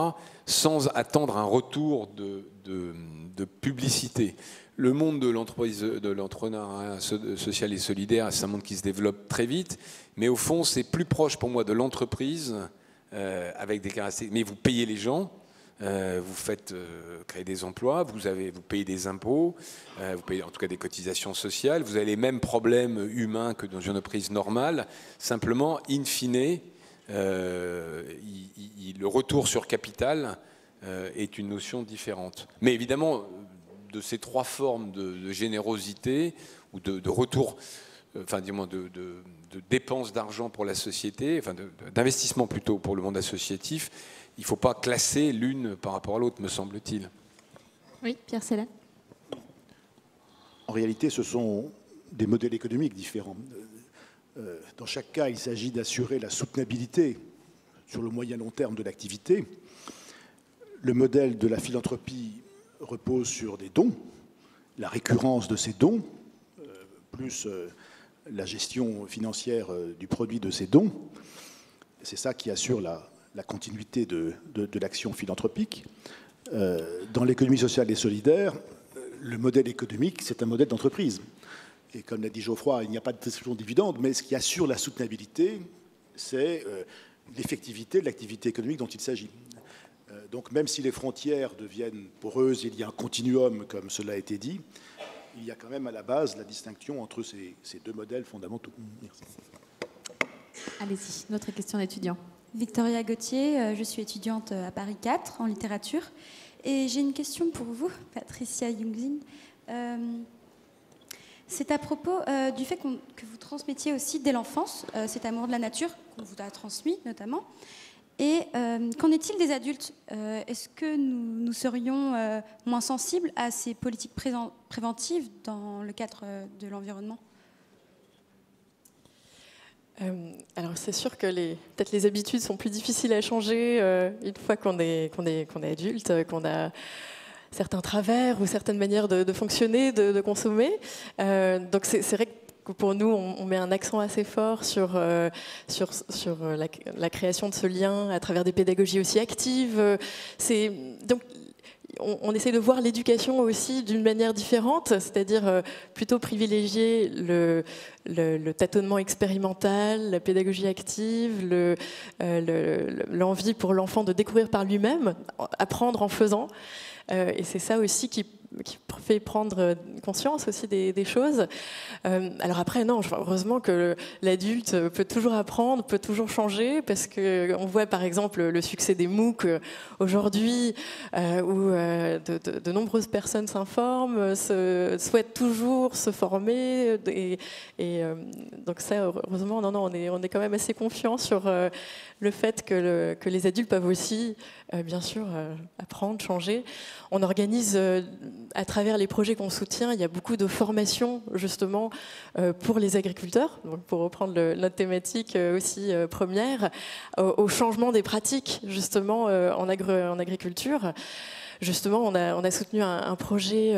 sans attendre un retour de publicité. Le monde de l'entrepreneuriat social et solidaire, c'est un monde qui se développe très vite, mais au fond, c'est plus proche pour moi de l'entreprise, avec des caractéristiques. Mais vous payez les gens, vous faites créer des emplois, vous payez des impôts, vous payez en tout cas des cotisations sociales, vous avez les mêmes problèmes humains que dans une entreprise normale, simplement, in fine, le retour sur capital est une notion différente. Mais évidemment, de ces trois formes de générosité ou de retour, enfin, dis-moi, de dépenses d'argent pour la société, enfin d'investissement plutôt pour le monde associatif, il ne faut pas classer l'une par rapport à l'autre, me semble-t-il. Oui, Pierre Célan. En réalité, ce sont des modèles économiques différents. Dans chaque cas, il s'agit d'assurer la soutenabilité sur le moyen long terme de l'activité. Le modèle de la philanthropie repose sur des dons, la récurrence de ces dons, plus la gestion financière du produit de ces dons. C'est ça qui assure la continuité de l'action philanthropique. Dans l'économie sociale et solidaire, le modèle économique, c'est un modèle d'entreprise. Et comme l'a dit Geoffroy, il n'y a pas de distribution de dividendes, mais ce qui assure la soutenabilité, c'est l'effectivité de l'activité économique dont il s'agit. Donc même si les frontières deviennent poreuses, il y a un continuum, comme cela a été dit, il y a quand même à la base la distinction entre ces deux modèles fondamentaux. Merci. Allez-y, notre question d'étudiant. Victoria Gauthier, je suis étudiante à Paris 4 en littérature. Et j'ai une question pour vous, Patricia Jungzin. C'est à propos du fait que vous transmettiez aussi dès l'enfance cet amour de la nature, qu'on vous a transmis notamment. Et qu'en est-il des adultes? Est-ce que nous serions moins sensibles à ces politiques préventives dans le cadre de l'environnement? Alors c'est sûr que peut-être les habitudes sont plus difficiles à changer une fois qu'on est adulte, qu'on a certains travers ou certaines manières de fonctionner, de consommer. Donc c'est vrai que pour nous, on met un accent assez fort sur la création de ce lien à travers des pédagogies aussi actives. Donc on essaie de voir l'éducation aussi d'une manière différente, c'est-à-dire plutôt privilégier le tâtonnement expérimental, la pédagogie active, l'envie pour l'enfant de découvrir par lui-même, apprendre en faisant. Et c'est ça aussi qui fait prendre conscience aussi des choses. Alors après, non, heureusement que l'adulte peut toujours apprendre, peut toujours changer, parce qu'on voit par exemple le succès des MOOC aujourd'hui, où de nombreuses personnes s'informent, souhaitent toujours se former, et donc ça, heureusement, non, on est quand même assez confiant sur le fait que les adultes peuvent aussi, bien sûr, apprendre, changer. On organise, à travers les projets qu'on soutient, il y a beaucoup de formations, justement, pour les agriculteurs, donc pour reprendre notre thématique aussi première, au changement des pratiques, justement, en agriculture. Justement, on a soutenu un projet...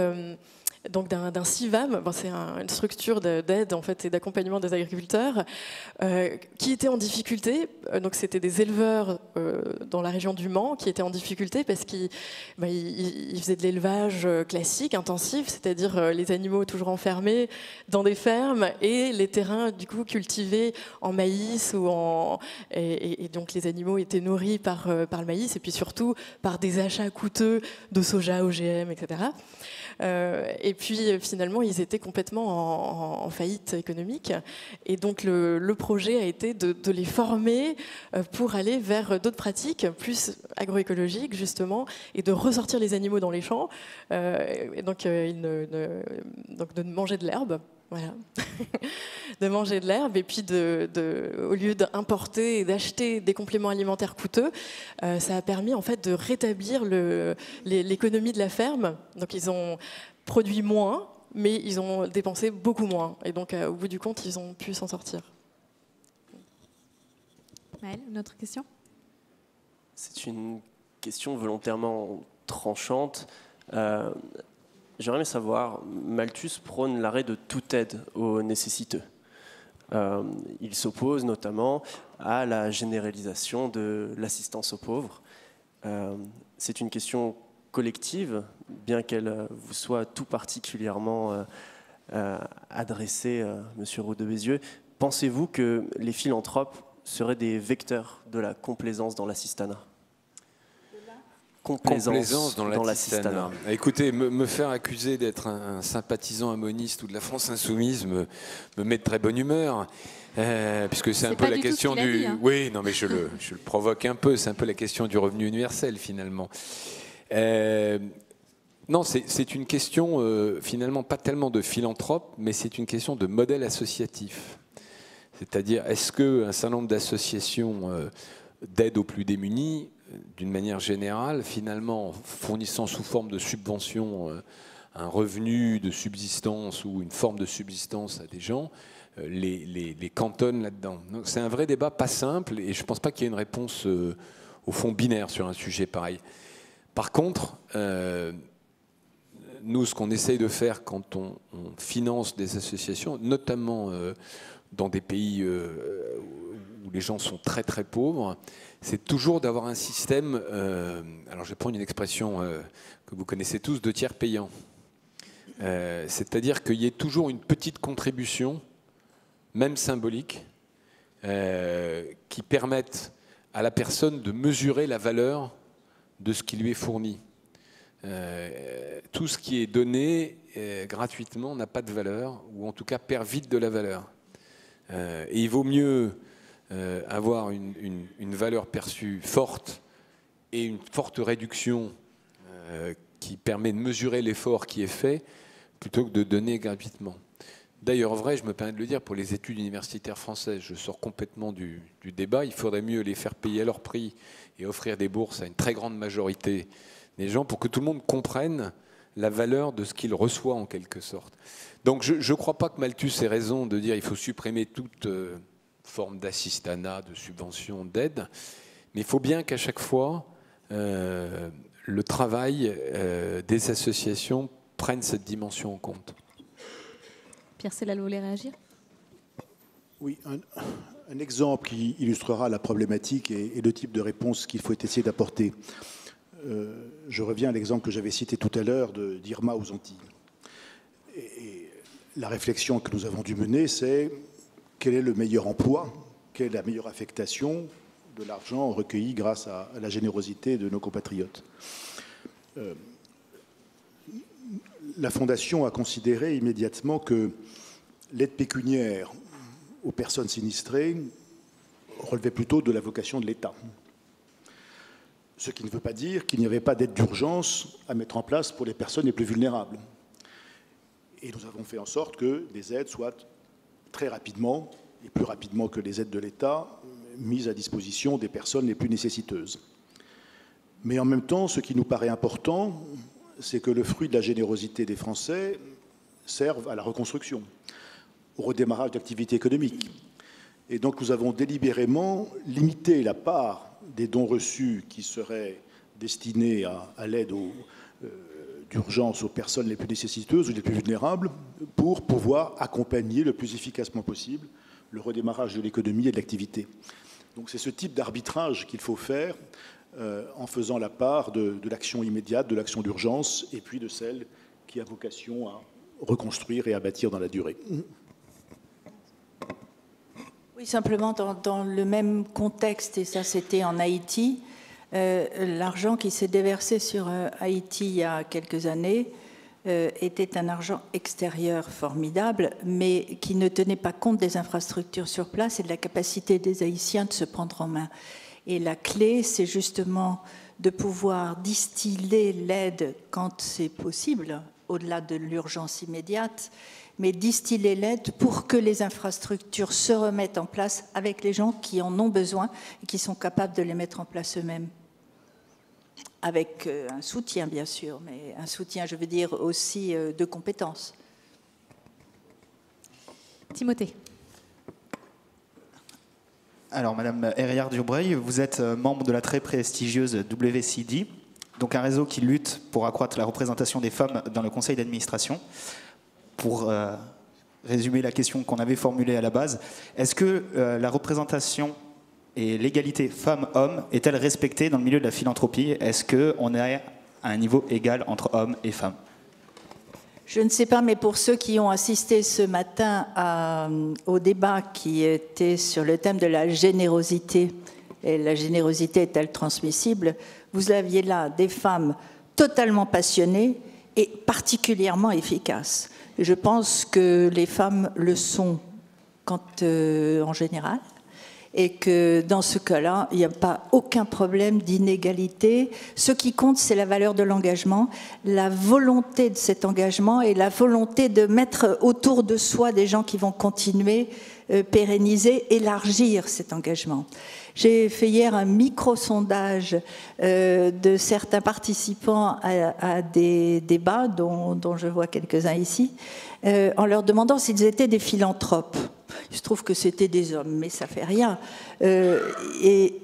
donc d'un CIVAM, c'est une structure d'aide en fait, et d'accompagnement des agriculteurs qui étaient en difficulté. Donc c'était des éleveurs dans la région du Mans qui étaient en difficulté parce qu'ils faisaient de l'élevage classique, intensif, c'est-à-dire les animaux toujours enfermés dans des fermes et les terrains du coup cultivés en maïs et donc les animaux étaient nourris par le maïs et puis surtout par des achats coûteux de soja, OGM, etc. Et puis finalement, ils étaient complètement en faillite économique. Et donc le projet a été de les former pour aller vers d'autres pratiques plus agroécologiques, justement, et de ressortir les animaux dans les champs, et donc de manger de l'herbe. Voilà, de manger de l'herbe et puis au lieu d'importer et d'acheter des compléments alimentaires coûteux, ça a permis en fait de rétablir l'économie de la ferme. Donc ils ont produit moins, mais ils ont dépensé beaucoup moins. Et donc au bout du compte, ils ont pu s'en sortir. Maëlle, une autre question? C'est une question volontairement tranchante. J'aimerais bien savoir, Malthus prône l'arrêt de toute aide aux nécessiteux. Il s'oppose notamment à la généralisation de l'assistance aux pauvres. C'est une question collective, bien qu'elle vous soit tout particulièrement adressée, Monsieur Roux de Bézieux. Pensez-vous que les philanthropes seraient des vecteurs de la complaisance dans l'assistanat? complaisance dans l'assistanat. Écoutez, me faire accuser d'être un sympathisant amoniste ou de la France insoumise me met de très bonne humeur. Puisque c'est un peu la question du... Oui, non, mais je le provoque un peu. C'est un peu la question du revenu universel, finalement. Non, c'est une question, finalement, pas tellement de philanthrope, mais c'est une question de modèle associatif. C'est-à-dire, est-ce qu'un certain nombre d'associations d'aide aux plus démunis, d'une manière générale, finalement, fournissant sous forme de subvention un revenu de subsistance ou une forme de subsistance à des gens, les cantonnent là-dedans. C'est un vrai débat pas simple et je ne pense pas qu'il y ait une réponse au fond binaire sur un sujet pareil. Par contre, nous, ce qu'on essaye de faire quand on finance des associations, notamment dans des pays où les gens sont très très pauvres, c'est toujours d'avoir un système, alors je vais prendre une expression que vous connaissez tous, de tiers payant. C'est-à-dire qu'il y ait toujours une petite contribution, même symbolique, qui permette à la personne de mesurer la valeur de ce qui lui est fourni. Tout ce qui est donné gratuitement n'a pas de valeur, ou en tout cas perd vite de la valeur. Et il vaut mieux avoir une valeur perçue forte et une forte réduction qui permet de mesurer l'effort qui est fait, plutôt que de donner gratuitement. D'ailleurs, vrai, je me permets de le dire, pour les études universitaires françaises, je sors complètement du débat, il faudrait mieux les faire payer à leur prix et offrir des bourses à une très grande majorité des gens pour que tout le monde comprenne la valeur de ce qu'il reçoit en quelque sorte. Donc je ne crois pas que Malthus ait raison de dire qu'il faut supprimer toute forme d'assistanat, de subvention, d'aide, mais il faut bien qu'à chaque fois, le travail des associations prenne cette dimension en compte. Pierre Sellal, vous voulez réagir ? Oui, un exemple qui illustrera la problématique et le type de réponse qu'il faut essayer d'apporter. Je reviens à l'exemple que j'avais cité tout à l'heure d'Irma aux Antilles. Et la réflexion que nous avons dû mener, c'est quel est le meilleur emploi, quelle est la meilleure affectation de l'argent recueilli grâce à la générosité de nos compatriotes. La Fondation a considéré immédiatement que l'aide pécuniaire aux personnes sinistrées relevait plutôt de la vocation de l'État. Ce qui ne veut pas dire qu'il n'y avait pas d'aide d'urgence à mettre en place pour les personnes les plus vulnérables. Et nous avons fait en sorte que des aides soient très rapidement, et plus rapidement que les aides de l'État, mises à disposition des personnes les plus nécessiteuses. Mais en même temps, ce qui nous paraît important, c'est que le fruit de la générosité des Français serve à la reconstruction, au redémarrage d'activités économiques. Et donc nous avons délibérément limité la part des dons reçus qui seraient destinés à l'aide d'urgence aux personnes les plus nécessiteuses ou les plus vulnérables pour pouvoir accompagner le plus efficacement possible le redémarrage de l'économie et de l'activité. Donc c'est ce type d'arbitrage qu'il faut faire en faisant la part de l'action immédiate, de l'action d'urgence, et puis de celle qui a vocation à reconstruire et à bâtir dans la durée. Oui, simplement dans le même contexte, et ça c'était en Haïti, l'argent qui s'est déversé sur Haïti il y a quelques années était un argent extérieur formidable, mais qui ne tenait pas compte des infrastructures sur place et de la capacité des Haïtiens de se prendre en main. Et la clé, c'est justement de pouvoir distiller l'aide quand c'est possible, au-delà de l'urgence immédiate, mais distiller l'aide pour que les infrastructures se remettent en place avec les gens qui en ont besoin et qui sont capables de les mettre en place eux-mêmes. Avec un soutien, bien sûr, mais un soutien, je veux dire, aussi de compétences. Timothée. Alors, Madame Herriard-Durbreuil, vous êtes membre de la très prestigieuse WCD, donc un réseau qui lutte pour accroître la représentation des femmes dans le conseil d'administration. Pour résumer la question qu'on avait formulée à la base, est-ce que la représentation et l'égalité femmes-hommes est-elle respectée dans le milieu de la philanthropie? Est-ce qu'on est à un niveau égal entre hommes et femmes? Je ne sais pas, mais pour ceux qui ont assisté ce matin au débat qui était sur le thème de la générosité, et la générosité est-elle transmissible, vous aviez là des femmes totalement passionnées et particulièrement efficaces. Et je pense que les femmes le sont en général, et que dans ce cas-là, il n'y a pas aucun problème d'inégalité. Ce qui compte, c'est la valeur de l'engagement, la volonté de cet engagement et la volonté de mettre autour de soi des gens qui vont continuer, pérenniser, élargir cet engagement. J'ai fait hier un micro-sondage de certains participants à des débats, dont je vois quelques-uns ici, en leur demandant s'ils étaient des philanthropes. Il se trouve que c'était des hommes, mais ça fait rien. Et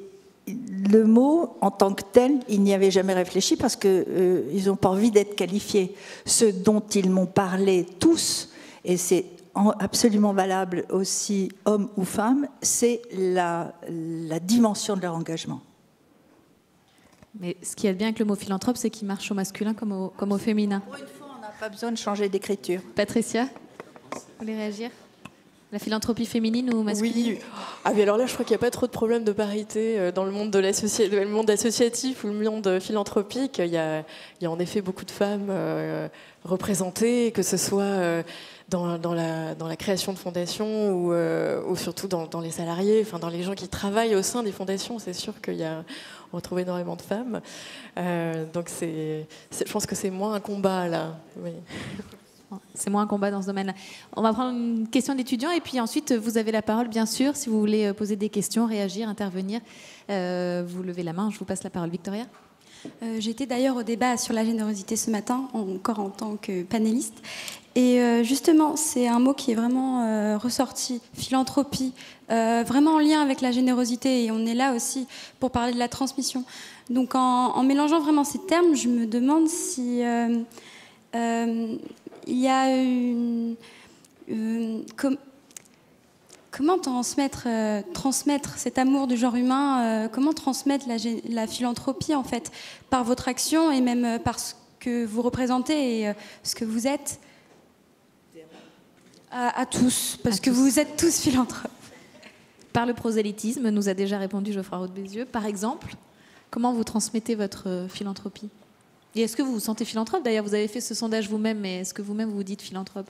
le mot, en tant que tel, ils n'y avaient jamais réfléchi parce qu'ils n'ont pas envie d'être qualifiés. Ce dont ils m'ont parlé tous, et c'est absolument valable aussi, hommes ou femmes, c'est la dimension de leur engagement. Mais ce qui est bien avec le mot philanthrope, c'est qu'il marche au masculin comme au féminin. Pour une fois, on n'a pas besoin de changer d'écriture. Patricia, vous voulez réagir ? La philanthropie féminine ou masculine? Oui. Ah, mais alors là, je crois qu'il n'y a pas trop de problème de parité dans le monde le monde associatif ou le monde philanthropique. Il y a en effet beaucoup de femmes représentées, que ce soit dans la création de fondations ou surtout dans les salariés, enfin dans les gens qui travaillent au sein des fondations. C'est sûr on retrouve énormément de femmes. Donc je pense que c'est moins un combat là. Oui. C'est moins un combat dans ce domaine-là. On va prendre une question d'étudiant et puis ensuite vous avez la parole, bien sûr, si vous voulez poser des questions, réagir, intervenir. Vous levez la main, je vous passe la parole. Victoria. J'étais d'ailleurs au débat sur la générosité ce matin, encore en tant que panéliste. Et justement, c'est un mot qui est vraiment ressorti, philanthropie, vraiment en lien avec la générosité. Et on est là aussi pour parler de la transmission. Donc en mélangeant vraiment ces termes, je me demande si... il y a comment transmettre cet amour du genre humain, comment transmettre la philanthropie en fait, par votre action et même par ce que vous représentez et ce que vous êtes à tous, parce que vous êtes tous philanthropes. Par le prosélytisme, nous a déjà répondu Geoffroy Roux de Bézieux. Par exemple, comment vous transmettez votre philanthropie ? Et est-ce que vous vous sentez philanthrope? D'ailleurs, vous avez fait ce sondage vous-même, mais est-ce que vous-même vous dites philanthrope?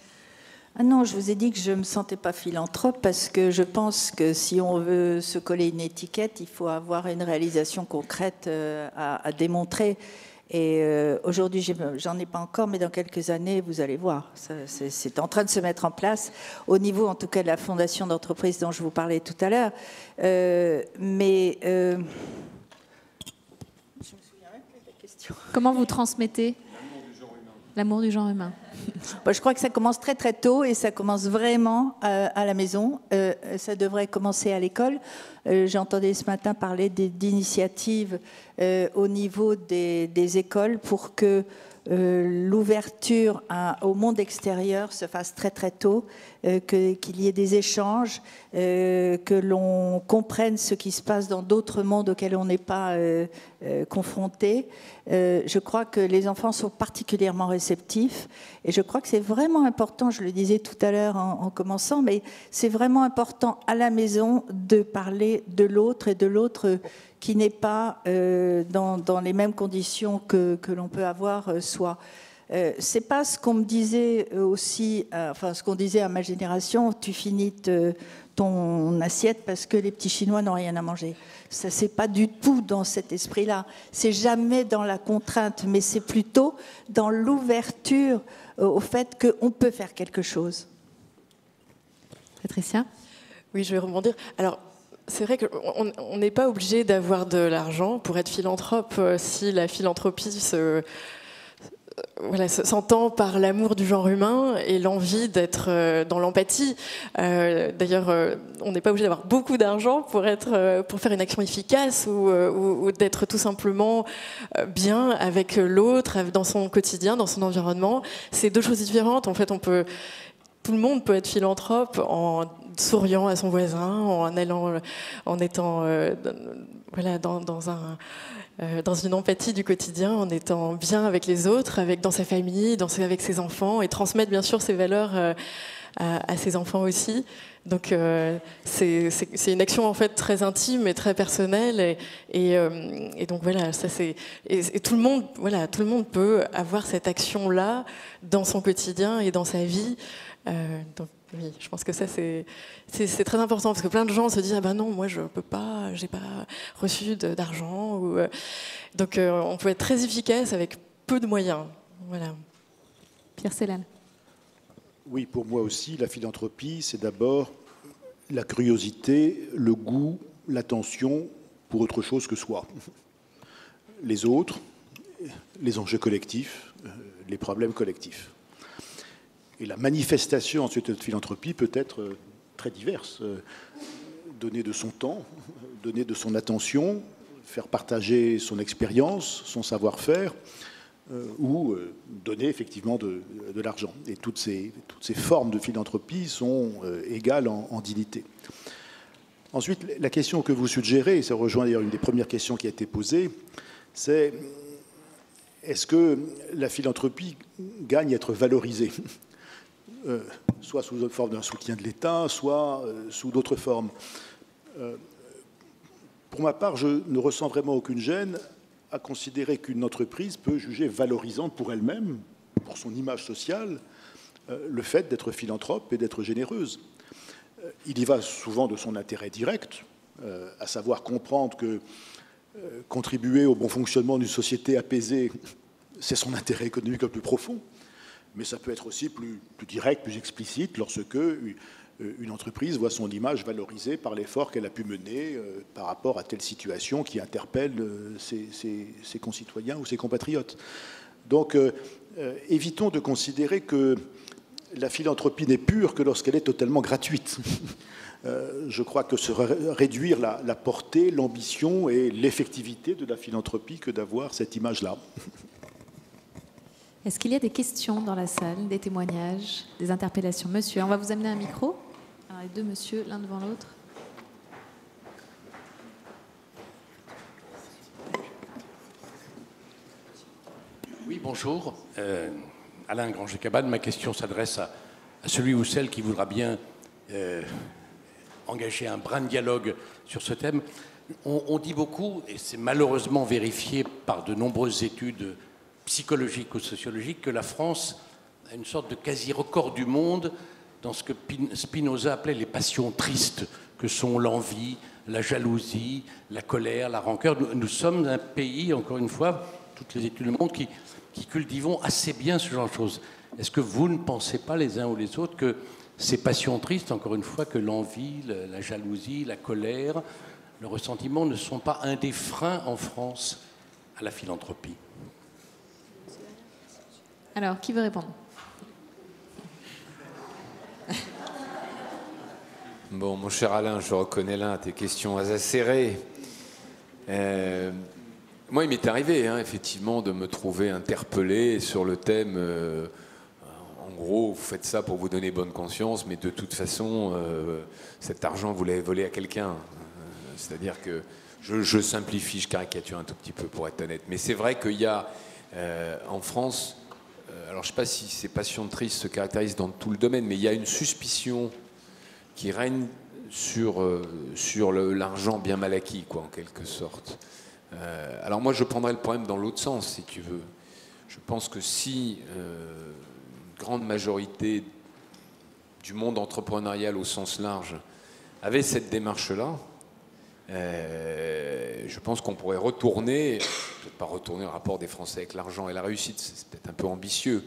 Ah non, je vous ai dit que je ne me sentais pas philanthrope parce que je pense que si on veut se coller une étiquette, il faut avoir une réalisation concrète à démontrer. Et aujourd'hui, j'en ai pas encore, mais dans quelques années, vous allez voir. C'est en train de se mettre en place au niveau, en tout cas, de la fondation d'entreprise dont je vous parlais tout à l'heure. Comment vous transmettez l'amour du genre humain? Je crois que ça commence très très tôt et ça commence vraiment à la maison. Ça devrait commencer à l'école. J'entendais ce matin parler d'initiatives au niveau des écoles pour que l'ouverture au monde extérieur se fasse très très tôt, qu'il y ait des échanges, que l'on comprenne ce qui se passe dans d'autres mondes auxquels on n'est pas confronté. Je crois que les enfants sont particulièrement réceptifs et je crois que c'est vraiment important, je le disais tout à l'heure en commençant, mais c'est vraiment important à la maison de parler de l'autre et de l'autre qui n'est pas dans les mêmes conditions que l'on peut avoir soi. C'est pas ce qu'on me disait aussi, enfin ce qu'on disait à ma génération, tu finis ton assiette parce que les petits Chinois n'ont rien à manger. Ça, c'est pas du tout dans cet esprit-là. C'est jamais dans la contrainte, mais c'est plutôt dans l'ouverture au fait qu'on peut faire quelque chose. Patricia? Oui, je vais rebondir. Alors, c'est vrai qu'on n'est pas obligé d'avoir de l'argent pour être philanthrope si la philanthropie s'entend par l'amour du genre humain et l'envie d'être dans l'empathie. D'ailleurs, on n'est pas obligé d'avoir beaucoup d'argent pour faire une action efficace ou d'être tout simplement bien avec l'autre, dans son quotidien, dans son environnement. C'est deux choses différentes. En fait, tout le monde peut être philanthrope en souriant à son voisin, en étant dans une empathie du quotidien, en étant bien avec les autres, dans sa famille, avec ses enfants, et transmettre bien sûr ces valeurs à ses enfants aussi. Donc c'est une action en fait très intime et très personnelle et donc voilà, ça c'est et tout le monde peut avoir cette action là dans son quotidien et dans sa vie. Donc oui, je pense que ça c'est très important parce que plein de gens se disent ah ben non, moi je peux pas, j'ai pas reçu d'argent donc on peut être très efficace avec peu de moyens. Voilà. Pierre Célène. Oui, pour moi aussi, la philanthropie, c'est d'abord la curiosité, le goût, l'attention pour autre chose que soi. Les autres, les enjeux collectifs, les problèmes collectifs. Et la manifestation ensuite de philanthropie peut être très diverse. Donner de son temps, donner de son attention, faire partager son expérience, son savoir-faire, ou donner effectivement de l'argent. Et toutes ces formes de philanthropie sont égales en dignité. Ensuite, la question que vous suggérez, et ça rejoint d'ailleurs une des premières questions qui a été posée, c'est est-ce que la philanthropie gagne à être valorisée soit sous une forme d'un soutien de l'État, soit sous d'autres formes. Pour ma part, je ne ressens vraiment aucune gêne à considérer qu'une entreprise peut juger valorisante pour elle-même, pour son image sociale, le fait d'être philanthrope et d'être généreuse. Il y va souvent de son intérêt direct, à savoir comprendre que contribuer au bon fonctionnement d'une société apaisée, c'est son intérêt économique le plus profond, mais ça peut être aussi plus direct, plus explicite, lorsque une entreprise voit son image valorisée par l'effort qu'elle a pu mener par rapport à telle situation qui interpelle ses concitoyens ou ses compatriotes. Donc, évitons de considérer que la philanthropie n'est pure que lorsqu'elle est totalement gratuite. Je crois que ce serait réduire la portée, l'ambition et l'effectivité de la philanthropie que d'avoir cette image-là. Est-ce qu'il y a des questions dans la salle, des témoignages, des interpellations? Monsieur, on va vous amener un micro. Alors, les deux monsieur, l'un devant l'autre. Oui, bonjour. Alain Granger-Cabane, ma question s'adresse à celui ou celle qui voudra bien engager un brin de dialogue sur ce thème. On dit beaucoup, et c'est malheureusement vérifié par de nombreuses études psychologiques ou sociologiques, que la France a une sorte de quasi-record du monde dans ce que Spinoza appelait les passions tristes, que sont l'envie, la jalousie, la colère, la rancœur. Nous sommes un pays, encore une fois, toutes les études du monde, qui cultivons assez bien ce genre de choses. Est-ce que vous ne pensez pas les uns ou les autres que ces passions tristes, encore une fois, que l'envie, la jalousie, la colère, le ressentiment ne sont pas un des freins en France à la philanthropie? Alors, qui veut répondre? Bon, mon cher Alain, je reconnais là tes questions acérées. Moi, il m'est arrivé, effectivement, de me trouver interpellé sur le thème. En gros, vous faites ça pour vous donner bonne conscience, mais de toute façon, cet argent, vous l'avez volé à quelqu'un. C'est-à-dire que je simplifie, je caricature un tout petit peu, pour être honnête. Mais c'est vrai qu'il y a, en France, alors je ne sais pas si ces passions tristes se caractérisent dans tout le domaine, mais il y a une suspicion qui règne sur l'argent bien mal acquis, quoi, en quelque sorte. Alors moi, je prendrais le problème dans l'autre sens, si tu veux. Je pense que si une grande majorité du monde entrepreneurial au sens large avait cette démarche-là, je pense qu'on pourrait retourner, peut-être pas retourner le rapport des Français avec l'argent et la réussite, c'est peut-être un peu ambitieux,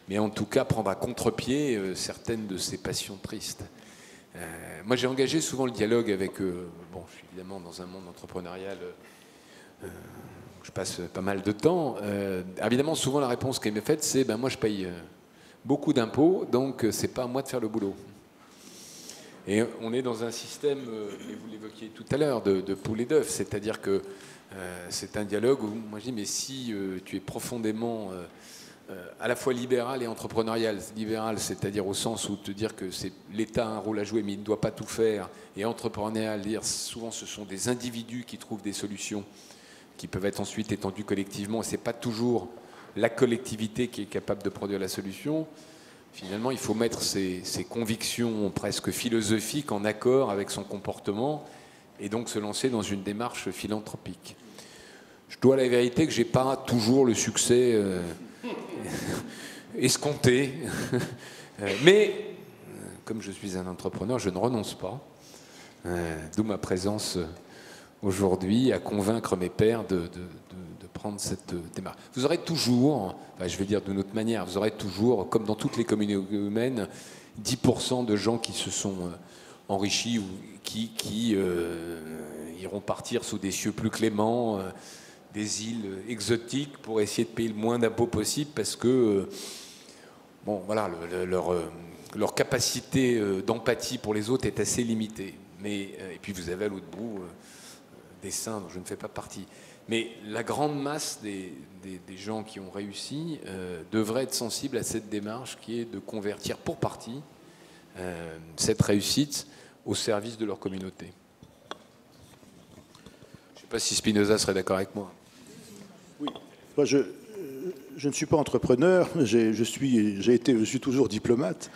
mais en tout cas prendre à contre-pied certaines de ces passions tristes. Moi, j'ai engagé souvent le dialogue avec... bon, je suis évidemment dans un monde entrepreneurial où je passe pas mal de temps. Évidemment, souvent, la réponse qui m'est faite, c'est « moi, je paye beaucoup d'impôts, donc c'est pas à moi de faire le boulot ». Et on est dans un système, et vous l'évoquiez tout à l'heure, de poule et d'œuf. C'est-à-dire que c'est un dialogue où moi je dis, mais si tu es profondément à la fois libéral et entrepreneurial, libéral, c'est-à-dire au sens où te dire que l'État a un rôle à jouer, mais il ne doit pas tout faire, et entrepreneurial, dire souvent ce sont des individus qui trouvent des solutions qui peuvent être ensuite étendues collectivement, et ce n'est pas toujours la collectivité qui est capable de produire la solution. Finalement, il faut mettre ses convictions presque philosophiques en accord avec son comportement et donc se lancer dans une démarche philanthropique. Je dois la vérité que je n'ai pas toujours le succès escompté, mais comme je suis un entrepreneur, je ne renonce pas, d'où ma présence aujourd'hui à convaincre mes pairs de prendre cette démarche. Vous aurez toujours, je vais dire d'une autre manière, vous aurez toujours, comme dans toutes les communautés humaines, 10% de gens qui se sont enrichis ou qui iront partir sous des cieux plus cléments, des îles exotiques pour essayer de payer le moins d'impôts possible parce que bon, voilà, leur capacité d'empathie pour les autres est assez limitée. Et puis vous avez à l'autre bout des saints dont je ne fais pas partie. Mais la grande masse des gens qui ont réussi devraient être sensibles à cette démarche qui est de convertir pour partie cette réussite au service de leur communauté. Je ne sais pas si Spinoza serait d'accord avec moi. Oui, moi je ne suis pas entrepreneur, je suis toujours diplomate,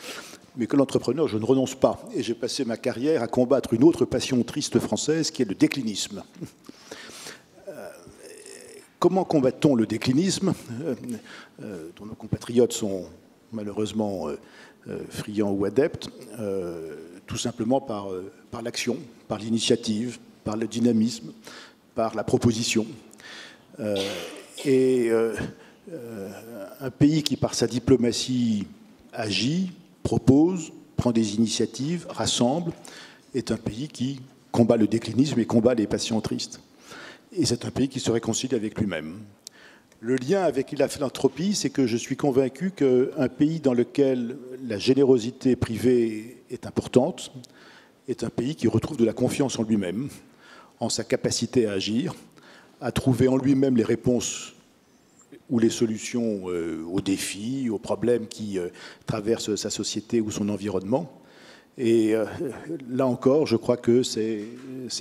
mais que l'entrepreneur, je ne renonce pas. Et j'ai passé ma carrière à combattre une autre passion triste française qui est le déclinisme. Comment combat-on le déclinisme, dont nos compatriotes sont malheureusement friands ou adeptes, tout simplement par l'action, par l'initiative, par le dynamisme, par la proposition. Un pays qui, par sa diplomatie, agit, propose, prend des initiatives, rassemble, est un pays qui combat le déclinisme et combat les passions tristes. Et c'est un pays qui se réconcilie avec lui-même. Le lien avec la philanthropie, c'est que je suis convaincu qu'un pays dans lequel la générosité privée est importante est un pays qui retrouve de la confiance en lui-même, en sa capacité à agir, à trouver en lui-même les réponses ou les solutions aux défis, aux problèmes qui traversent sa société ou son environnement. Et là encore, je crois que c'est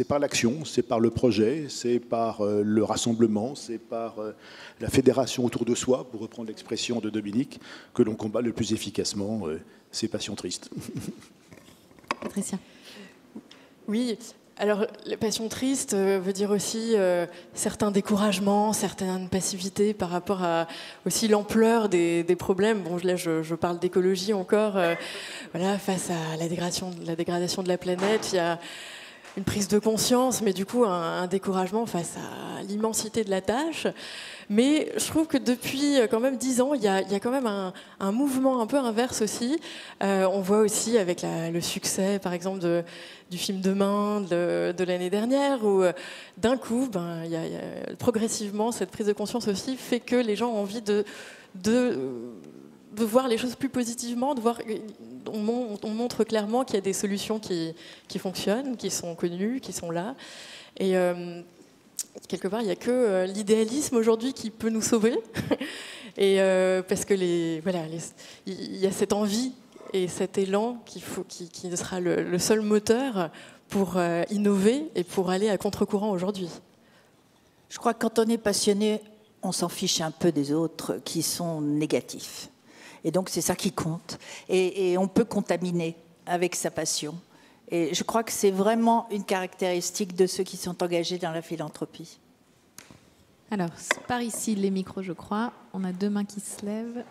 par l'action, c'est par le projet, c'est par le rassemblement, c'est par la fédération autour de soi, pour reprendre l'expression de Dominique, que l'on combat le plus efficacement ces passions tristes. Patricia. Oui. Alors, la passion triste veut dire aussi certains découragements, certaines passivités par rapport à aussi l'ampleur des problèmes. Bon, là, je parle d'écologie encore. Voilà, face à la dégradation de la planète, il y a une prise de conscience, mais du coup, un découragement face à l'immensité de la tâche. Mais je trouve que depuis quand même 10 ans, il y a quand même un mouvement un peu inverse aussi. On voit aussi avec le succès, par exemple, du film Demain de l'année dernière, où d'un coup, progressivement, cette prise de conscience aussi fait que les gens ont envie de voir les choses plus positivement, de voir, on montre clairement qu'il y a des solutions qui fonctionnent, qui sont connues, qui sont là. Et quelque part, il n'y a que l'idéalisme aujourd'hui qui peut nous sauver. Et parce que il y a cette envie et cet élan qui sera le seul moteur pour innover et pour aller à contre-courant aujourd'hui. Je crois que quand on est passionné, on s'en fiche un peu des autres qui sont négatifs. Et donc c'est ça qui compte. Et on peut contaminer avec sa passion. Et je crois que c'est vraiment une caractéristique de ceux qui sont engagés dans la philanthropie. Alors, par ici, les micros, je crois. On a 2 mains qui se lèvent.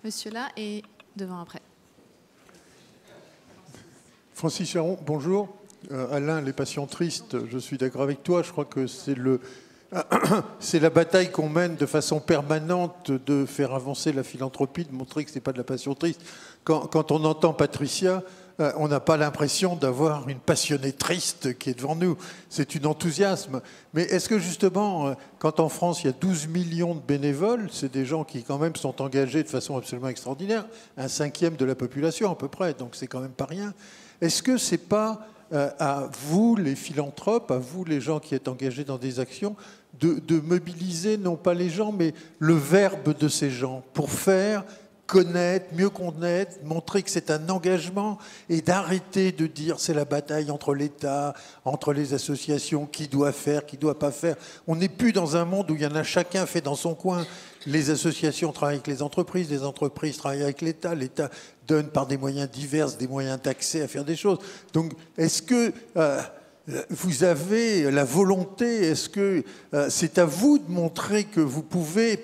Monsieur là et devant après. Francis Charon, bonjour. Alain, les passions tristes, je suis d'accord avec toi. Je crois que c'est la bataille qu'on mène de façon permanente de faire avancer la philanthropie, de montrer que ce n'est pas de la passion triste. Quand on entend Patricia, on n'a pas l'impression d'avoir une passionnée triste qui est devant nous. C'est un enthousiasme. Mais est-ce que justement, quand en France, il y a 12 millions de bénévoles, c'est des gens qui quand même sont engagés de façon absolument extraordinaire, 1/5 de la population à peu près, donc c'est quand même pas rien. Est-ce que c'est pas à vous, les philanthropes, à vous, les gens qui êtes engagés dans des actions, de mobiliser non pas les gens, mais le verbe de ces gens pour faire connaître, mieux connaître, montrer que c'est un engagement et d'arrêter de dire c'est la bataille entre l'État, entre les associations, qui doit faire, qui ne doit pas faire. On n'est plus dans un monde où il y en a chacun fait dans son coin. Les associations travaillent avec les entreprises travaillent avec l'État donne par des moyens divers, des moyens d'accès à faire des choses. Donc est-ce que vous avez la volonté, est-ce que c'est à vous de montrer que vous pouvez